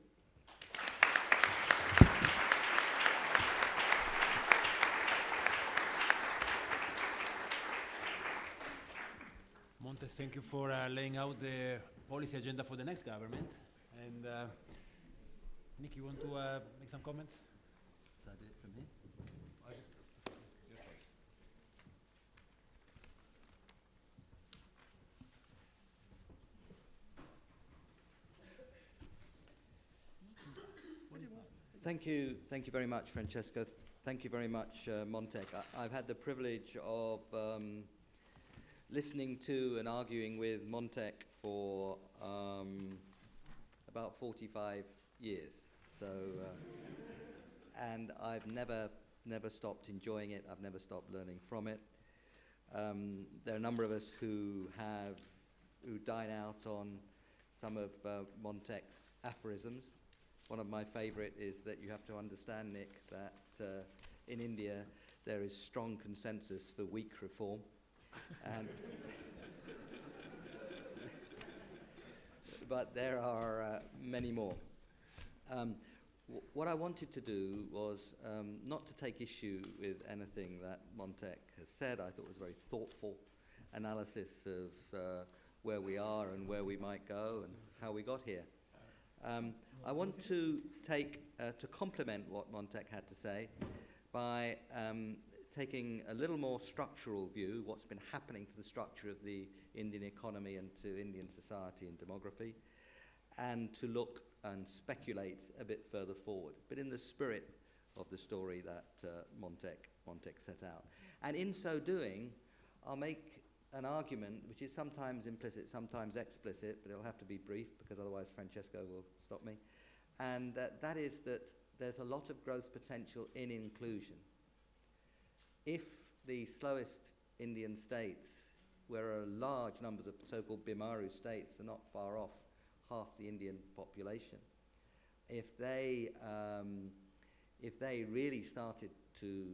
Montek, thank you for laying out the policy agenda for the next government. And Nick, you want to make some comments? Is that it from me? Your choice. Thank you very much, Francesco. Thank you very much, Montek. I've had the privilege of listening to and arguing with Montek for about 45 years. So, and I've never stopped enjoying it. I've never stopped learning from it. There are a number of us who dine out on some of Montek's aphorisms. One of my favorite is that you have to understand, Nick, that in India there is strong consensus for weak reform. And but there are many more. What I wanted to do was not to take issue with anything that Montek has said. I thought it was a very thoughtful analysis of where we are and where we might go and how we got here. I want to to complement what Montek had to say by taking a little more structural view, what's been happening to the structure of the Indian economy and to Indian society and demography, and to look and speculate a bit further forward, but in the spirit of the story that Montek set out. And in so doing, I'll make an argument which is sometimes implicit, sometimes explicit, but it'll have to be brief because otherwise Francesco will stop me. And that is that there's a lot of growth potential in inclusion. If the slowest Indian states, where are large numbers of so-called Bimaru states, are not far off half the Indian population, if they really started to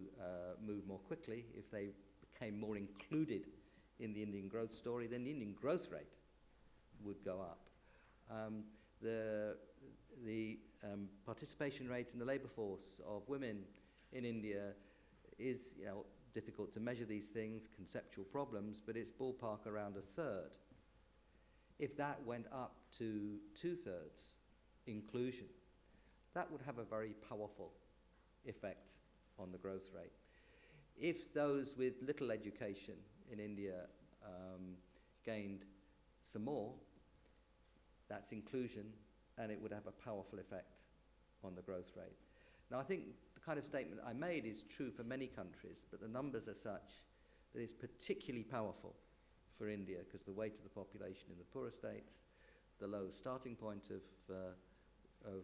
move more quickly, if they became more included in the Indian growth story, then the Indian growth rate would go up. The participation rate in the labour force of women in India is, difficult to measure these things, conceptual problems, but it's ballpark around a third. If that went up to 2/3 inclusion, that would have a very powerful effect on the growth rate. If those with little education in India gained some more, that's inclusion, and it would have a powerful effect on the growth rate. Now, I think the kind of statement I made is true for many countries, but the numbers are such that it's particularly powerful for India because the weight of the population in the poorer states, the low starting point of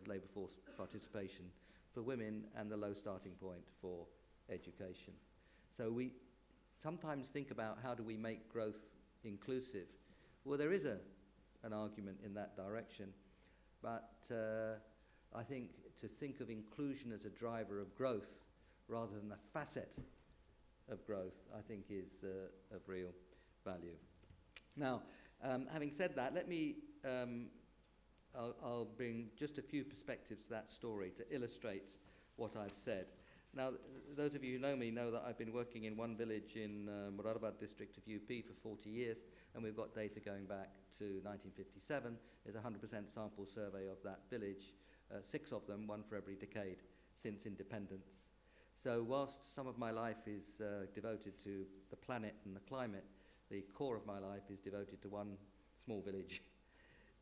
labour force participation for women, and the low starting point for education. So we sometimes think about how do we make growth inclusive. Well, there is an argument in that direction, but I think to think of inclusion as a driver of growth rather than a facet of growth, I think is of real value. Now, having said that, let me, I'll bring just a few perspectives to that story to illustrate what I've said. Now, those of you who know me know that I've been working in one village in Moradabad district of UP for 40 years, and we've got data going back to 1957. There's a 100% sample survey of that village, 6 of them, one for every decade since independence. So whilst some of my life is devoted to the planet and the climate, the core of my life is devoted to one small village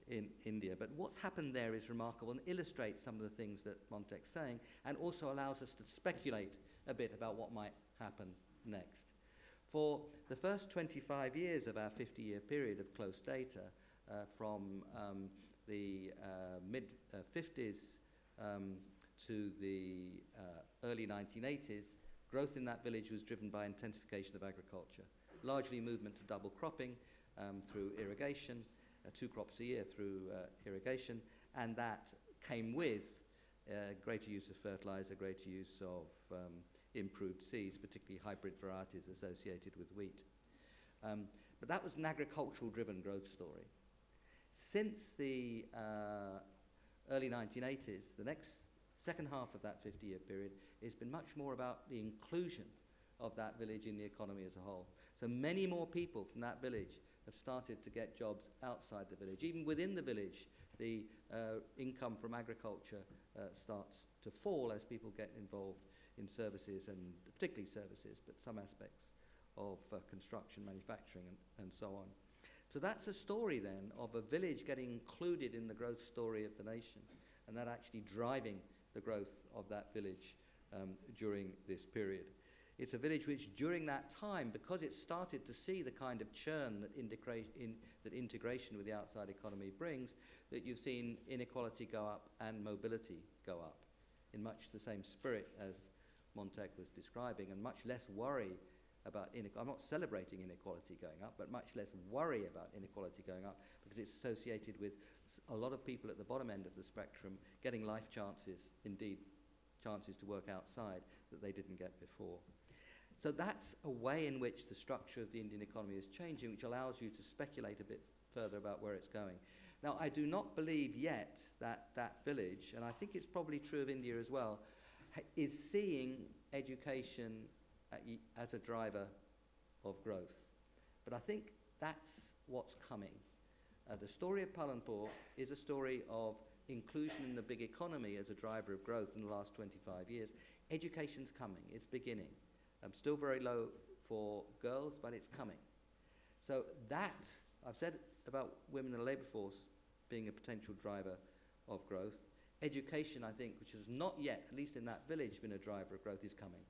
in India. But what's happened there is remarkable and illustrates some of the things that Montek's saying, and also allows us to speculate a bit about what might happen next. For the first 25 years of our 50-year period of close data, from the mid-50s to the early 1980s, growth in that village was driven by intensification of agriculture, largely movement to double cropping through irrigation, 2 crops a year through irrigation, and that came with greater use of fertilizer, greater use of improved seeds, particularly hybrid varieties associated with wheat. But that was an agricultural-driven growth story. Since the early 1980s, the next second half of that 50-year period has been much more about the inclusion of that village in the economy as a whole. So many more people from that village have started to get jobs outside the village. Even within the village, the income from agriculture starts to fall as people get involved in services, and particularly services, but some aspects of construction, manufacturing, and so on. So that's a story then of a village getting included in the growth story of the nation, and that actually driving the growth of that village during this period. It's a village which during that time, because it started to see the kind of churn that integration with the outside economy brings, that you've seen inequality go up and mobility go up in much the same spirit as Montek was describing, and much less worry about inequality. I'm not celebrating inequality going up, but much less worry about inequality going up, because it's associated with a lot of people at the bottom end of the spectrum getting life chances, indeed chances to work outside that they didn't get before. So that's a way in which the structure of the Indian economy is changing, which allows you to speculate a bit further about where it's going. Now, I do not believe yet that that village, and I think it's probably true of India as well, is seeing education as a driver of growth. But I think that's what's coming. The story of Palanpur is a story of inclusion in the big economy as a driver of growth in the last 25 years. Education's coming, it's beginning. Still very low for girls, but it's coming. So that, I've said about women in the labour force being a potential driver of growth. Education, I think, which has not yet, at least in that village, been a driver of growth, is coming.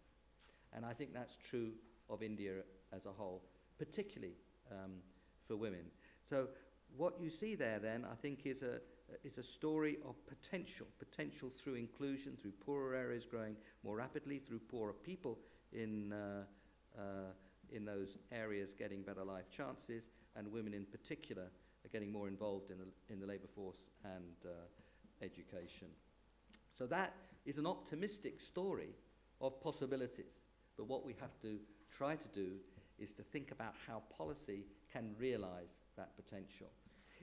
And I think that's true of India as a whole, particularly for women. So what you see there then, I think, is a story of potential through inclusion, through poorer areas growing more rapidly, through poorer people in those areas getting better life chances, and women in particular are getting more involved in the labour force and education. So that is an optimistic story of possibilities. But what we have to try to do is to think about how policy can realise that potential.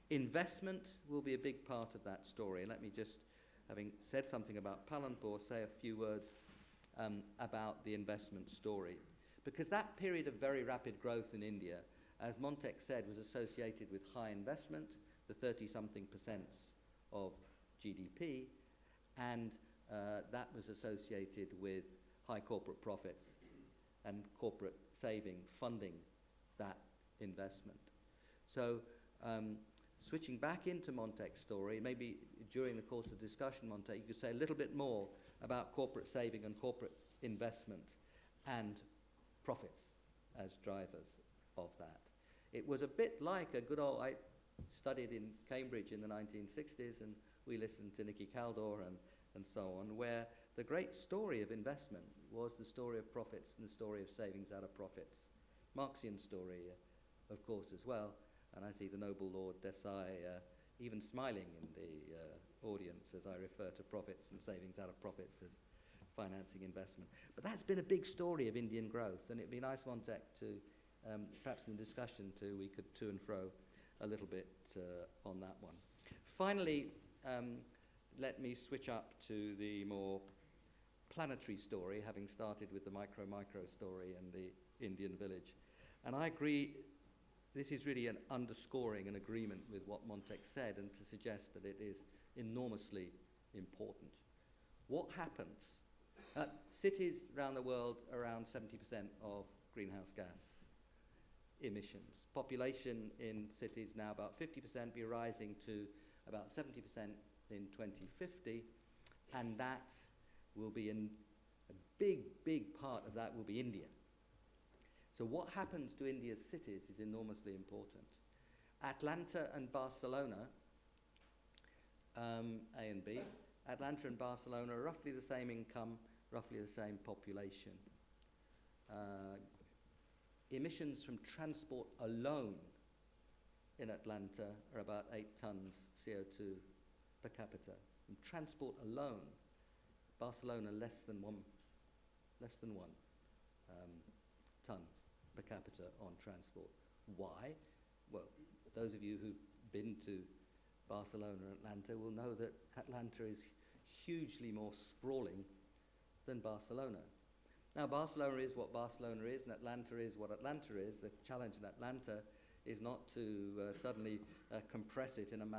Investment will be a big part of that story. And let me just, having said something about Palanpur, say a few words about the investment story. Because that period of very rapid growth in India, as Montek said, was associated with high investment, the 30-something% of GDP, and that was associated with high corporate profits and corporate saving funding that investment. So switching back into Montek's story, maybe during the course of the discussion, Montek, you could say a little bit more about corporate saving and corporate investment and profits as drivers of that. It was a bit like a good old, I studied in Cambridge in the 1960s, and we listened to Nikki Kaldor and so on, where the great story of investment was the story of profits and the story of savings out of profits. Marxian story, of course, as well. And I see the noble Lord Desai even smiling in the audience as I refer to profits and savings out of profits as financing investment. But that's been a big story of Indian growth, and it'd be nice, Montek, to perhaps in the discussion too, we could to and fro a little bit on that one. Finally, let me switch up to the more planetary story, having started with the micro story and the Indian village. And I agree, this is really an underscoring an agreement with what Montek said, and to suggest that it is enormously important. What happens? Cities around the world, around 70% of greenhouse gas emissions. Population in cities now about 50%, be rising to about 70% in 2050, and that will be a big part of that will be India. So what happens to India's cities is enormously important. Atlanta and Barcelona, A and B, Atlanta and Barcelona are roughly the same income, roughly the same population. Emissions from transport alone in Atlanta are about 8 tons CO2 per capita. From transport alone, Barcelona less than less than 1 ton per capita on transport. Why? Well, those of you who've been to Barcelona and Atlanta will know that Atlanta is hugely more sprawling than Barcelona. Now, Barcelona is what Barcelona is, and Atlanta is what Atlanta is. The challenge in Atlanta is not to suddenly compress it in an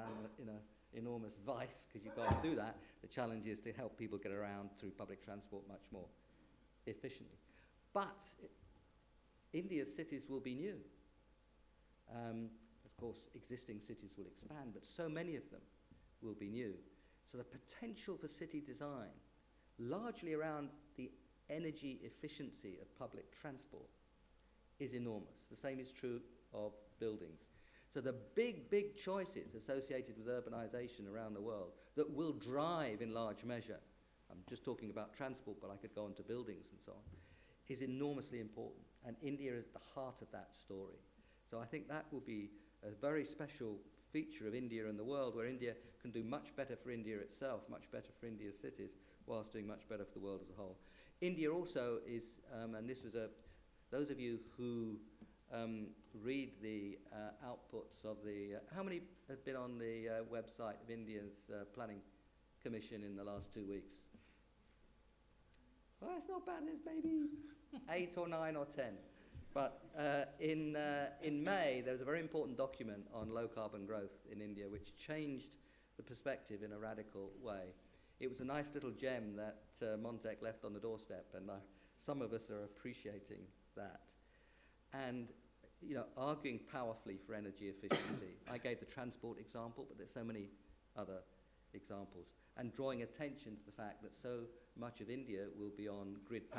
enormous vice, because you can't do that. The challenge is to help people get around through public transport much more efficiently. But India's cities will be new. Of course, existing cities will expand, but so many of them will be new. So the potential for city design, largely around the energy efficiency of public transport, is enormous. The same is true of buildings. So the big choices associated with urbanization around the world that will drive in large measure, I'm just talking about transport, but I could go on to buildings and so on, is enormously important. And India is at the heart of that story. So I think that will be a very special feature of India and the world, where India can do much better for India itself, much better for India's cities, whilst doing much better for the world as a whole. India also is, and this was those of you who read the outputs of the, how many have been on the website of India's Planning Commission in the last 2 weeks? Well, it's not bad, there's maybe 8 or 9 or 10. But in May, there was a very important document on low carbon growth in India, which changed the perspective in a radical way. It was a nice little gem that Montek left on the doorstep, and some of us are appreciating that. And, you know, arguing powerfully for energy efficiency. I gave the transport example, but there's so many other examples. And drawing attention to the fact that so much of India will be on grid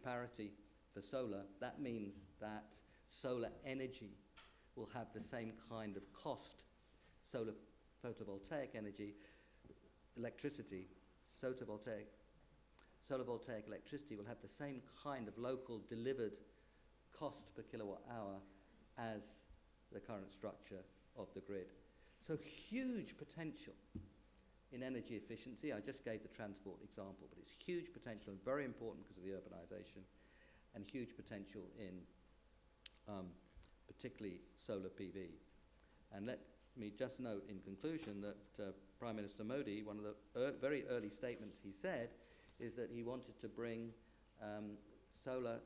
parity for solar. That means that solar energy will have the same kind of cost. Solar photovoltaic energy, electricity, solar voltaic electricity will have the same kind of local delivered cost per kilowatt hour as the current structure of the grid. So huge potential in energy efficiency. I just gave the transport example, but it's huge potential and very important because of the urbanization, and huge potential in particularly solar PV. And let me just note in conclusion that Prime Minister Modi, one of the very early statements he said is that he wanted to bring solar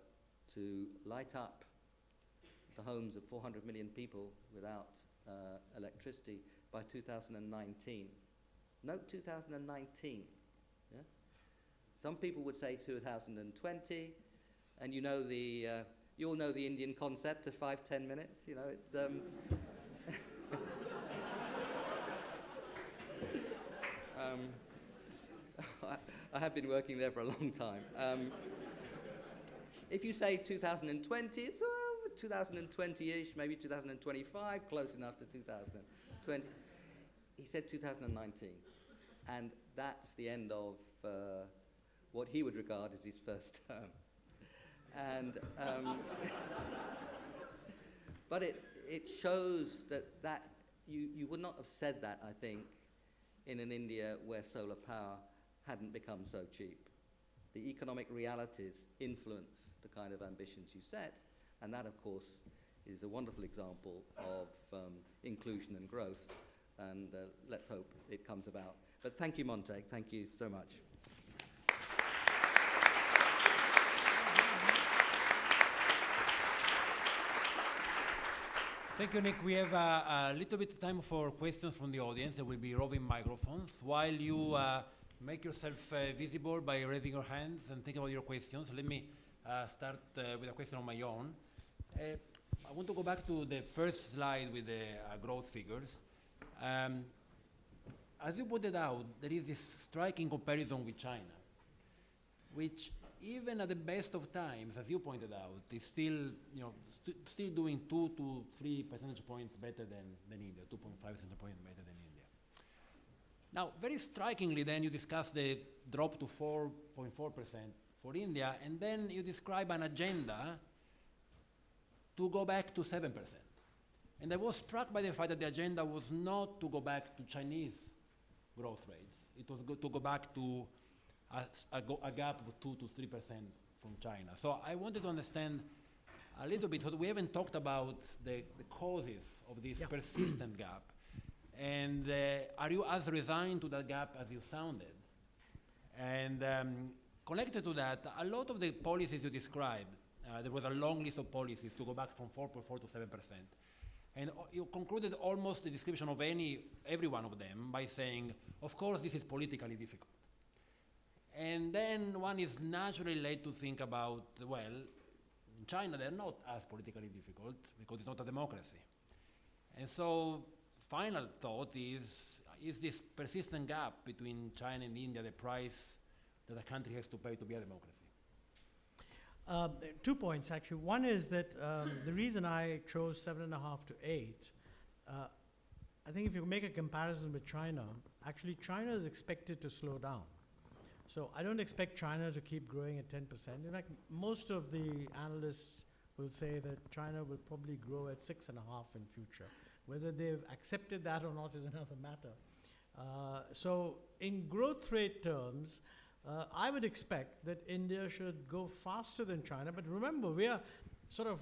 to light up the homes of 400 million people without electricity by 2019. Note 2019. Yeah? Some people would say 2020, and you know you all know the Indian concept of 5-10 minutes. You know, it's I have been working there for a long time. If you say 2020, it's 2020-ish, maybe 2025, close enough to 2020. He said 2019, and that's the end of what he would regard as his first term. And but it shows that you would not have said that, I think, in an India where solar power hadn't become so cheap. The economic realities influence the kind of ambitions you set, and that, of course, is a wonderful example of inclusion and growth, and let's hope it comes about. But thank you, Montek. Thank you so much. Thank you, Nick. We have a little bit of time for questions from the audience. There will be roving microphones. While you make yourself visible by raising your hands and think about your questions, let me start with a question of my own. I want to go back to the first slide with the growth figures. As you pointed out, there is this striking comparison with China, which even at the best of times, as you pointed out, is still, still doing 2 to 3 percentage points better than India, 2.5 percentage points better than India. Now, very strikingly, then you discuss the drop to 4.4% for India, and then you describe an agenda to go back to 7%. And I was struck by the fact that the agenda was not to go back to Chinese growth rates. It was to go back to a gap of 2 to 3% from China. So I wanted to understand a little bit, because we haven't talked about the causes of this persistent gap. And are you as resigned to that gap as you sounded? And connected to that, a lot of the policies you described, there was a long list of policies to go back from 4.4 to 7%. And you concluded almost the description of every one of them by saying, of course, this is politically difficult. And then one is naturally led to think about, well, in China they're not as politically difficult because it's not a democracy. And so final thought is this persistent gap between China and India the price that a country has to pay to be a democracy? 2 points, actually. One is that the reason I chose 7.5 to 8, I think if you make a comparison with China, actually China is expected to slow down. So I don't expect China to keep growing at 10%. In fact, most of the analysts will say that China will probably grow at 6.5 in future. Whether they've accepted that or not is another matter. So in growth rate terms, I would expect that India should go faster than China. But remember, we are sort of,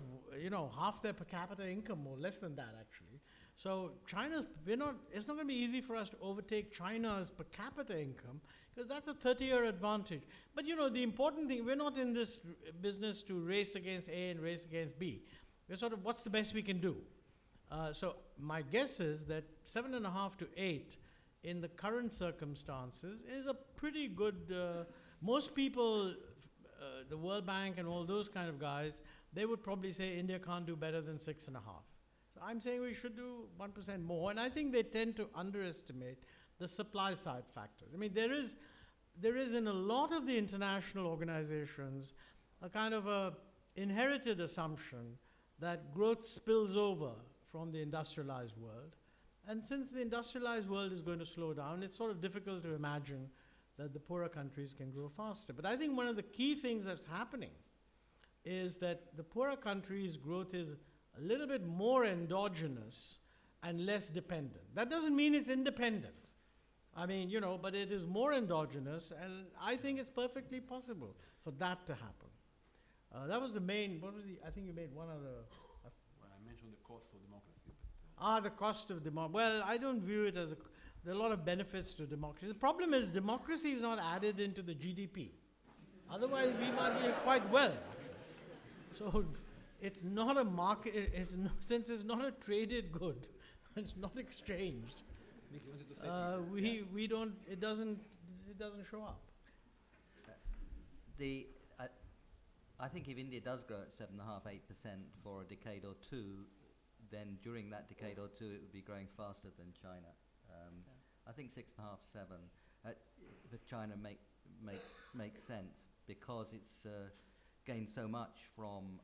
half their per capita income, or less than that actually. So it's not going to be easy for us to overtake China's per capita income, because that's a 30-year advantage. But the important thing, we're not in this business to race against A and race against B. We're sort of, what's the best we can do? So my guess is that 7.5 to 8 in the current circumstances is a pretty good, most people, the World Bank and all those kind of guys, they would probably say India can't do better than 6.5. So I'm saying we should do 1% more, and I think they tend to underestimate the supply side factors. I mean, there is in a lot of the international organizations a kind of a inherited assumption that growth spills over from the industrialized world. And since the industrialized world is going to slow down, it's sort of difficult to imagine that the poorer countries can grow faster. But I think one of the key things that's happening is that the poorer countries' growth is a little bit more endogenous and less dependent. That doesn't mean it's independent. I mean, but it is more endogenous, and I think it's perfectly possible for that to happen. That was the main, I think you made one other. Well, I mentioned the cost of democracy. The cost of democracy. Well, I don't view it as there are a lot of benefits to democracy. The problem is democracy is not added into the GDP. Otherwise, we might be quite well, actually. So it's not a market, since it's not a traded good, it's not exchanged, it doesn't show up. I think if India does grow at 7.5%, 8% for a decade or two, then during that decade or two it would be growing faster than China. I think 6.5, 7 for China makes sense because it's gained so much from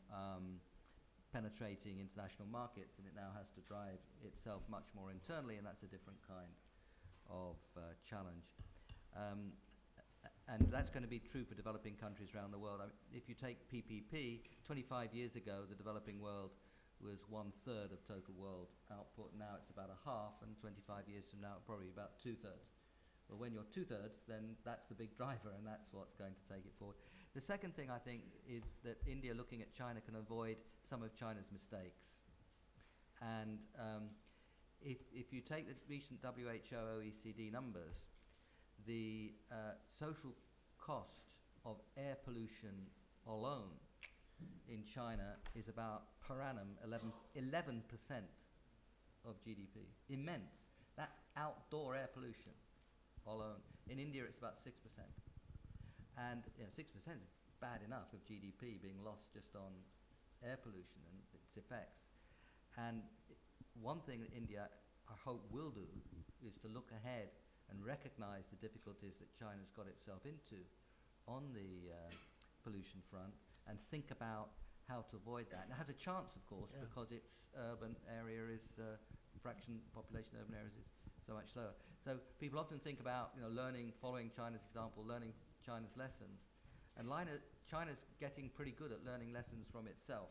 penetrating international markets, and it now has to drive itself much more internally, and that's a different kind of challenge. And that's going to be true for developing countries around the world. I mean, if you take PPP, 25 years ago, the developing world was 1/3 of total world output. Now it's about a half, and 25 years from now, probably about 2/3. Well, when you're 2/3, then that's the big driver, and that's what's going to take it forward. The second thing I think is that India, looking at China, can avoid some of China's mistakes. And if you take the recent WHO OECD numbers, the social cost of air pollution alone in China is about per annum 11% of GDP. Immense. That's outdoor air pollution alone. In India, it's about 6%. And 6% is bad enough of GDP being lost just on air pollution and its effects. And one thing that India, I hope, will do is to look ahead and recognize the difficulties that China's got itself into on the pollution front and think about how to avoid that. And it has a chance, of course, because its urban area is, fraction population urban areas is so much lower. So people often think about learning, following China's example, learning China's lessons. And China's getting pretty good at learning lessons from itself,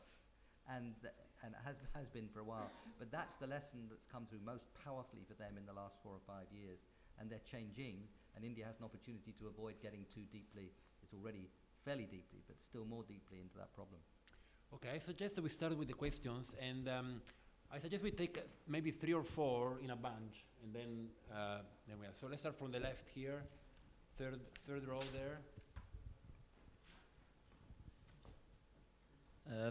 and has been for a while. But that's the lesson that's come through most powerfully for them in the last 4 or 5 years, and they're changing And India has an opportunity to avoid getting too deeply, it's already fairly deeply, but still more deeply into that problem. Okay, I suggest that we start with the questions, and I suggest we take maybe 3 or 4 in a bunch, and then we are. So let's start from the left here, third row there.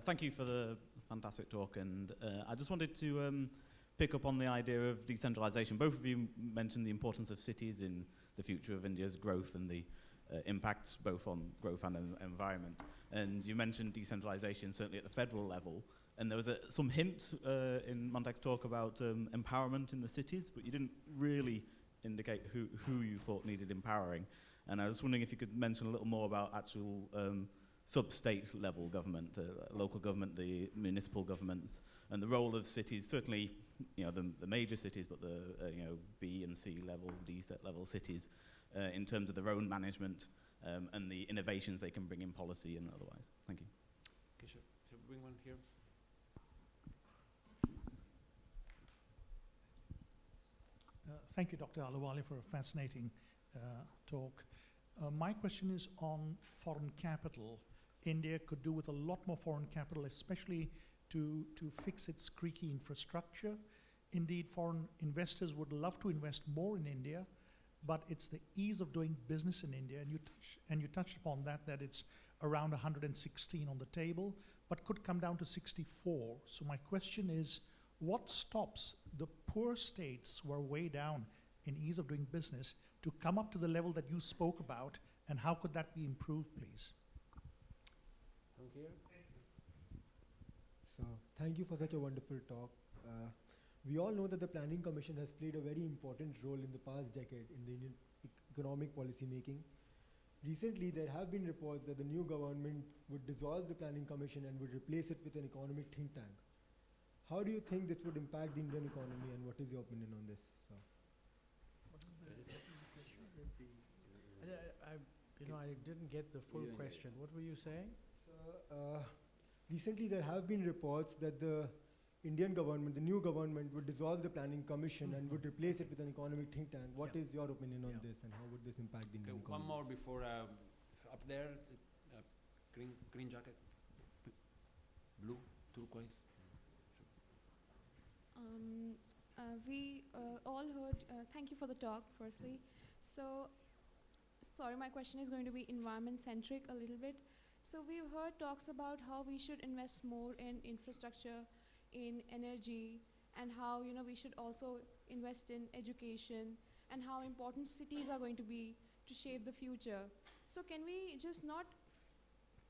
Thank you for the fantastic talk, and I just wanted to pick up on the idea of decentralization. Both of you mentioned the importance of cities in the future of India's growth and the impacts both on growth and environment. And you mentioned decentralization certainly at the federal level, and there was some hint in Montek's talk about empowerment in the cities, but you didn't really indicate who you thought needed empowering. And I was wondering if you could mention a little more about actual sub-state level government, local government, the municipal governments, and the role of cities, certainly the major cities, but the B and C level, D level cities, in terms of their own management and the innovations they can bring in policy and otherwise. Thank you. Okay, sure. So bring one here. Thank you, Dr. Ahluwalia, for a fascinating talk. My question is on foreign capital. India could do with a lot more foreign capital, especially to fix its creaky infrastructure. Indeed, foreign investors would love to invest more in India, but it's the ease of doing business in India, and you touched upon that it's around 116 on the table, but could come down to 64. So my question is, what stops the poor states who are way down in ease of doing business to come up to the level that you spoke about, and how could that be improved, please? From here. So, thank you for such a wonderful talk. We all know that the Planning Commission has played a very important role in the past decade in the Indian economic policy making. Recently, there have been reports that the new government would dissolve the Planning Commission and would replace it with an economic think tank. How do you think this would impact the Indian economy, and what is your opinion on this? So. I didn't get the full question. What were you saying? Recently, there have been reports that the Indian government, the new government, would dissolve the Planning Commission and would replace it with an economic think tank. What is your opinion on this, and how would this impact the Indian economy? One more before up there, green jacket, blue, turquoise. We all heard, thank you for the talk, firstly. So, sorry, my question is going to be environment-centric a little bit. So we've heard talks about how we should invest more in infrastructure, in energy, and how we should also invest in education, and how important cities are going to be to shape the future. So can we just not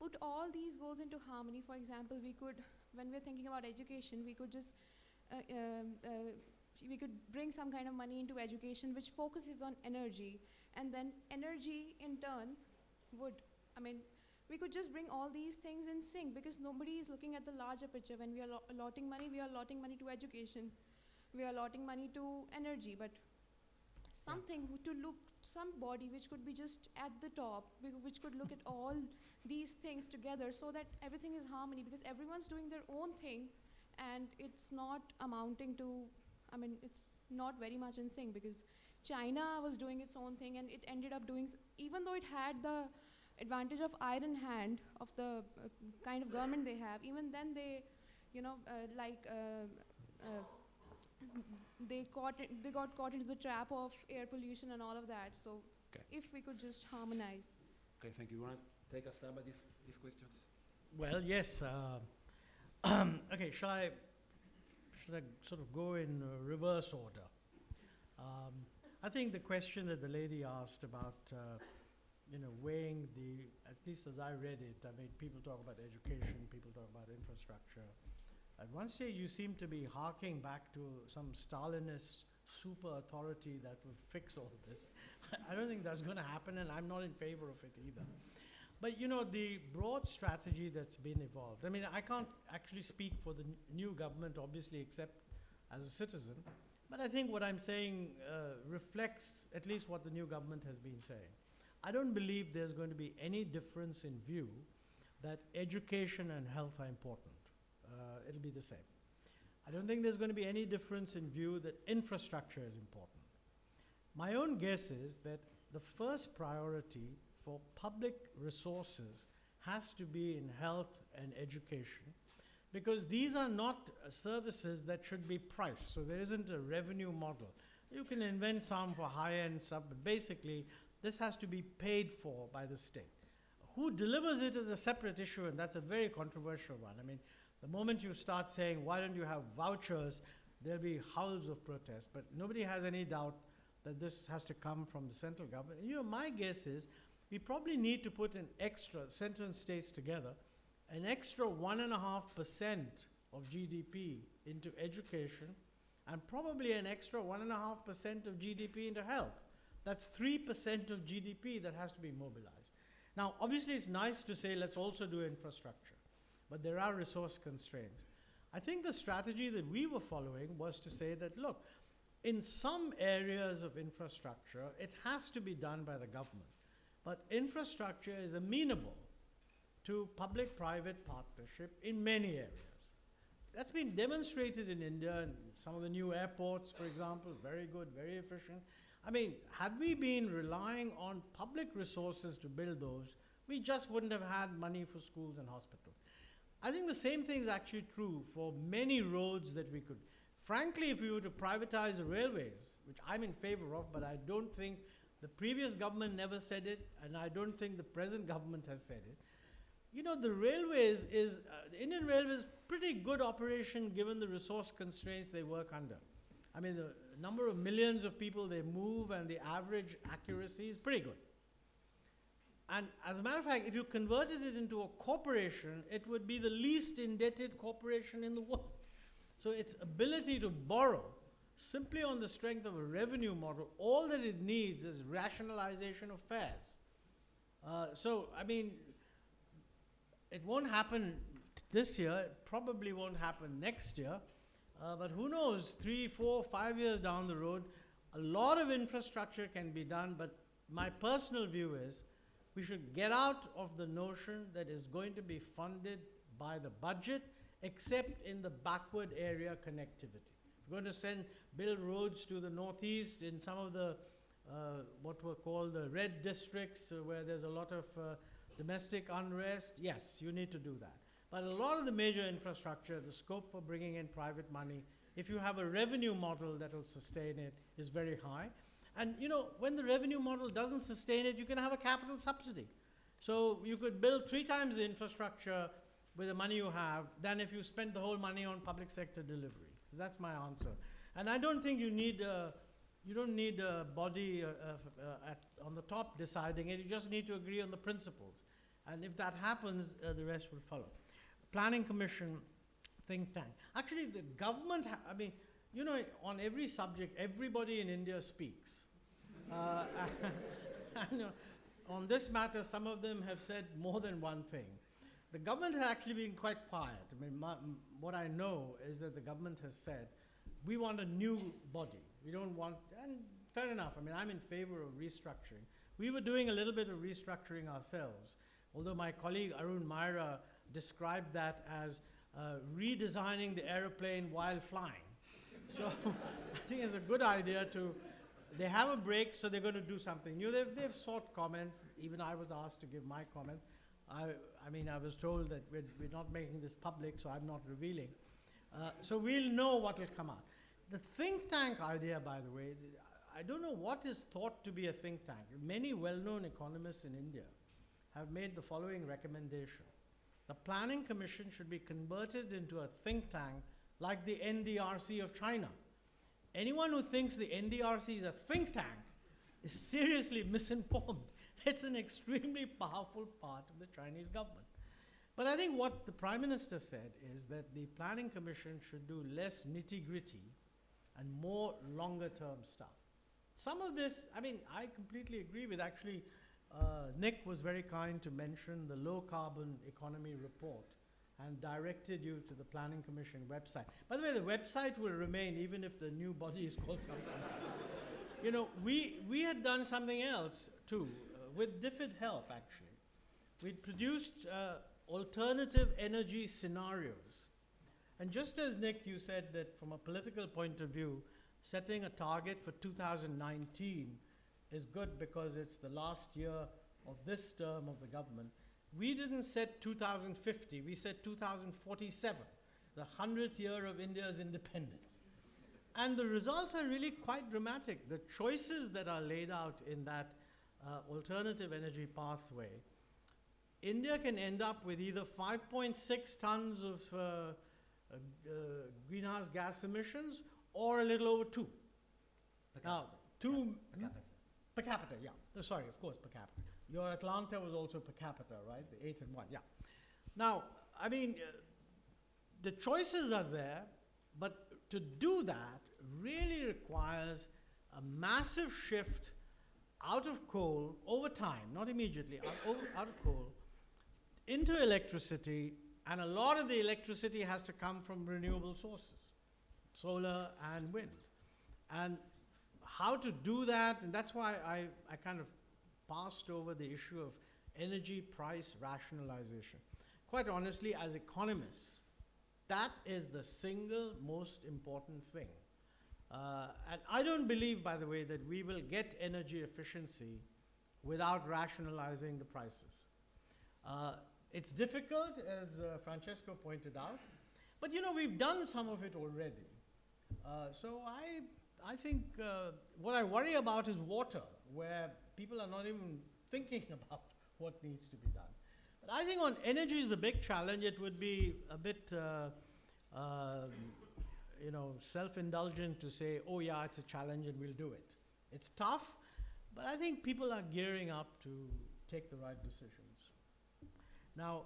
put all these goals into harmony? For example, we could, when we're thinking about education, we could just we could bring some kind of money into education which focuses on energy, and then energy in turn would, we could just bring all these things in sync, because nobody is looking at the larger picture. When we are allotting money, we are allotting money to education, we are allotting money to energy, but something to look, some body which could be just at the top, which could look at all these things together so that everything is harmony, because everyone's doing their own thing and it's not amounting to, it's not very much in sync, because China was doing its own thing and it ended up doing, even though it had the advantage of iron hand of the kind of government they have, even then they, they got caught into the trap of air pollution and all of that. So if we could just harmonize. Okay, thank you. You want to take a stab at these questions? Well, yes. Okay, should I sort of go in reverse order? I think the question that the lady asked about, weighing the, at least as I read it, people talk about education, people talk about infrastructure. At one stage, you seem to be harking back to some Stalinist super authority that will fix all of this. I don't think that's going to happen, and I'm not in favor of it either. But the broad strategy that's been evolved, I can't actually speak for the new government, obviously, except as a citizen, but I think what I'm saying reflects at least what the new government has been saying. I don't believe there's going to be any difference in view that education and health are important. It'll be the same. I don't think there's going to be any difference in view that infrastructure is important. My own guess is that the first priority for public resources has to be in health and education, because these are not services that should be priced, so there isn't a revenue model. You can invent some for high-end stuff, but basically this has to be paid for by the state. Who delivers it is a separate issue, and that's a very controversial one. I mean, the moment you start saying, why don't you have vouchers, there'll be howls of protest, but nobody has any doubt that this has to come from the central government. And, you know, my guess is we probably need to put an extra, center and states together, an extra 1.5% of GDP into education, and probably an extra 1.5% of GDP into health. That's 3% of GDP that has to be mobilized. Now, obviously it's nice to say let's also do infrastructure, but there are resource constraints. I think the strategy that we were following was to say that, look, in some areas of infrastructure, it has to be done by the government, but infrastructure is amenable to public-private partnership in many areas. That's been demonstrated in India, and some of the new airports, for example, very good, very efficient. I mean, had we been relying on public resources to build those, we just wouldn't have had money for schools and hospitals. I think the same thing is actually true for many roads that we could. Frankly, if we were to privatize the railways, which I'm in favor of, but I don't think the previous government never said it, and I don't think the present government has said it. You know, the railways is, the Indian Railways, pretty good operation given the resource constraints they work under. I mean, the number of millions of people they move and the average accuracy is pretty good. And as a matter of fact, if you converted it into a corporation, it would be the least indebted corporation in the world. So its ability to borrow simply on the strength of a revenue model, all that it needs is rationalization of fares. So, I mean, it won't happen this year, it probably won't happen next year, but who knows, 3, 4, 5 years down the road, a lot of infrastructure can be done, but my personal view is we should get out of the notion that it's going to be funded by the budget, except in the backward area connectivity. We're going to build roads to the northeast in some of the, what were called the red districts, where there's a lot of domestic unrest. Yes, you need to do that. But a lot of the major infrastructure, the scope for bringing in private money, if you have a revenue model that will sustain it, is very high. And you know, when the revenue model doesn't sustain it, you can have a capital subsidy. So you could build 3 times the infrastructure with the money you have than if you spent the whole money on public sector delivery. So that's my answer. And I don't think you don't need a body on the top deciding it. You just need to agree on the principles. And if that happens, the rest will follow. Planning Commission, think tank. Actually, the government, I mean, you know, on every subject, everybody in India speaks. And on this matter, some of them have said more than one thing. The government has actually been quite quiet. I mean, what I know is that the government has said, we want a new body. We don't want, and fair enough, I mean, I'm in favor of restructuring. We were doing a little bit of restructuring ourselves, although my colleague Arun Myra described that as redesigning the aeroplane while flying. So I think it's a good idea to, they have a break, so they're going to do something new. They've sought comments. Even I was asked to give my comment. I mean, I was told that we're not making this public, so I'm not revealing. So we'll know what will come out. The think tank idea, by the way, I don't know what is thought to be a think tank. Many well-known economists in India have made the following recommendation. The Planning Commission should be converted into a think tank like the NDRC of China. Anyone who thinks the NDRC is a think tank is seriously misinformed. It's an extremely powerful part of the Chinese government. But I think what the Prime Minister said is that the Planning Commission should do less nitty-gritty and more longer-term stuff. Some of this, I mean, I completely agree with. Actually, Nick was very kind to mention the low-carbon economy report and directed you to the Planning Commission website. By the way, the website will remain even if the new body is called something. You know, we had done something else too, with DFID help actually. We'd produced alternative energy scenarios. And just as Nick, you said that from a political point of view, setting a target for 2019 is good because it's the last year of this term of the government. We didn't set 2050, we said 2047, the 100th year of India's independence. And the results are really quite dramatic. The choices that are laid out in that alternative energy pathway, India can end up with either 5.6 tons of greenhouse gas emissions or a little over 2. Now, 2 per capita, yeah. Sorry, of course, per capita. Your Atlanta was also per capita, right? The 8 and 1, yeah. Now, I mean, the choices are there, but to do that really requires a massive shift out of coal over time, not immediately, out of coal, into electricity, and a lot of the electricity has to come from renewable sources, solar and wind. And how to do that, and that's why I kind of passed over the issue of energy price rationalization. Quite honestly, as economists, that is the single most important thing. And I don't believe, by the way, that we will get energy efficiency without rationalizing the prices. It's difficult, as Francesco pointed out, but you know, we've done some of it already. So I think what I worry about is water, where people are not even thinking about what needs to be done. But I think on energy is the big challenge. It would be a bit you know, self-indulgent to say, oh yeah, it's a challenge and we'll do it. It's tough, but I think people are gearing up to take the right decisions. Now,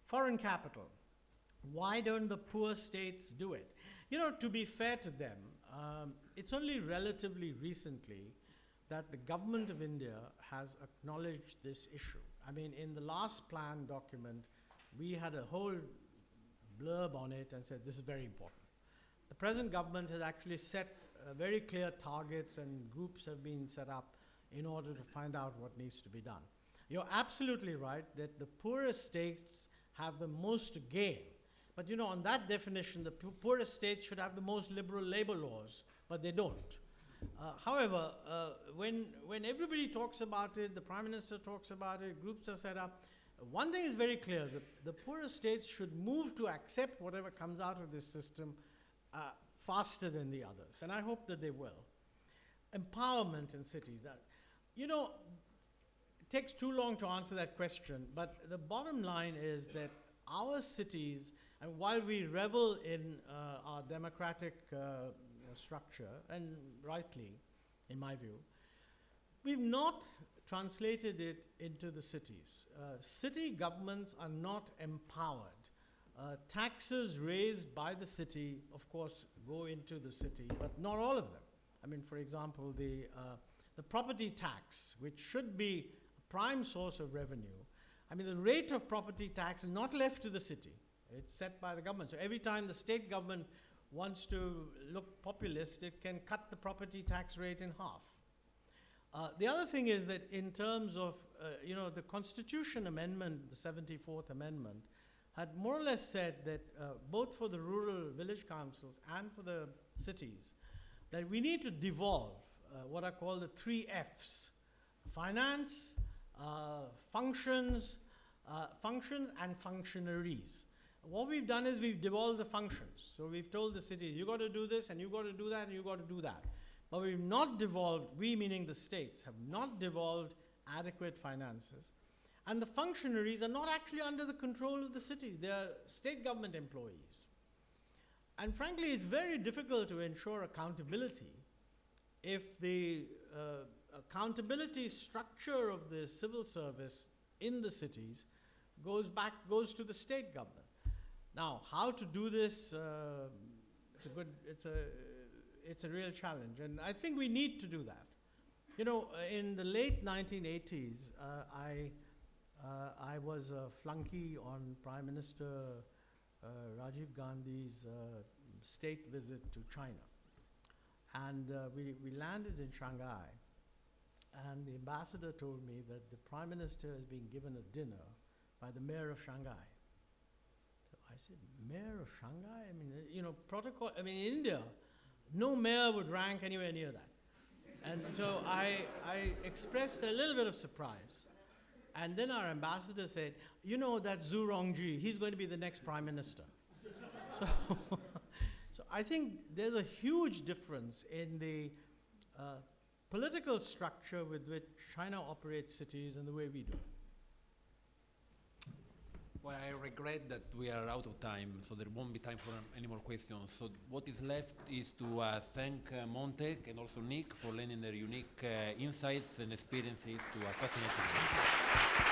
foreign capital. Why don't the poor states do it? You know, to be fair to them, it's only relatively recently that the government of India has acknowledged this issue. I mean, in the last plan document, we had a whole blurb on it and said this is very important. The present government has actually set very clear targets, and groups have been set up in order to find out what needs to be done. You're absolutely right that the poorest states have the most to gain. But you know, on that definition, the poorest states should have the most liberal labor laws, but they don't. However, when everybody talks about it, the Prime Minister talks about it, groups are set up, one thing is very clear, the poorest states should move to accept whatever comes out of this system faster than the others, and I hope that they will. Empowerment in cities. You know, it takes too long to answer that question, but the bottom line is that our cities, and while we revel in our democratic structure, and rightly, in my view, we've not translated it into the cities. City governments are not empowered. Taxes raised by the city, of course, go into the city, but not all of them. I mean, for example, the property tax, which should be a prime source of revenue, I mean, the rate of property tax is not left to the city. It's set by the government. So every time the state government wants to look populist, it can cut the property tax rate in half. The other thing is that in terms of, you know, the Constitution Amendment, the 74th Amendment, had more or less said that both for the rural village councils and for the cities, that we need to devolve what are called the 3 Fs: finance, functions, and functionaries. What we've done is we've devolved the functions. So we've told the city, you got to do this, and you got to do that, and you got to do that. But we've not devolved, we meaning the states, have not devolved adequate finances. And the functionaries are not actually under the control of the cities. They are state government employees. And frankly, it's very difficult to ensure accountability if the accountability structure of the civil service in the cities goes to the state government. Now, how to do this, it's a real challenge, and I think we need to do that. You know, in the late 1980s, I was a flunky on Prime Minister Rajiv Gandhi's state visit to China. And we landed in Shanghai, and the ambassador told me that the Prime Minister is being given a dinner by the mayor of Shanghai. So I said, mayor of Shanghai? I mean, you know, protocol, I mean, in India, no mayor would rank anywhere near that. And so I expressed a little bit of surprise. And then our ambassador said, you know that Zhu Rongji, he's going to be the next prime minister. So, so I think there's a huge difference in the political structure with which China operates cities and the way we do. Well, I regret that we are out of time, so there won't be time for any more questions. So what is left is to thank Montek and also Nick for lending their unique insights and experiences to a fascinating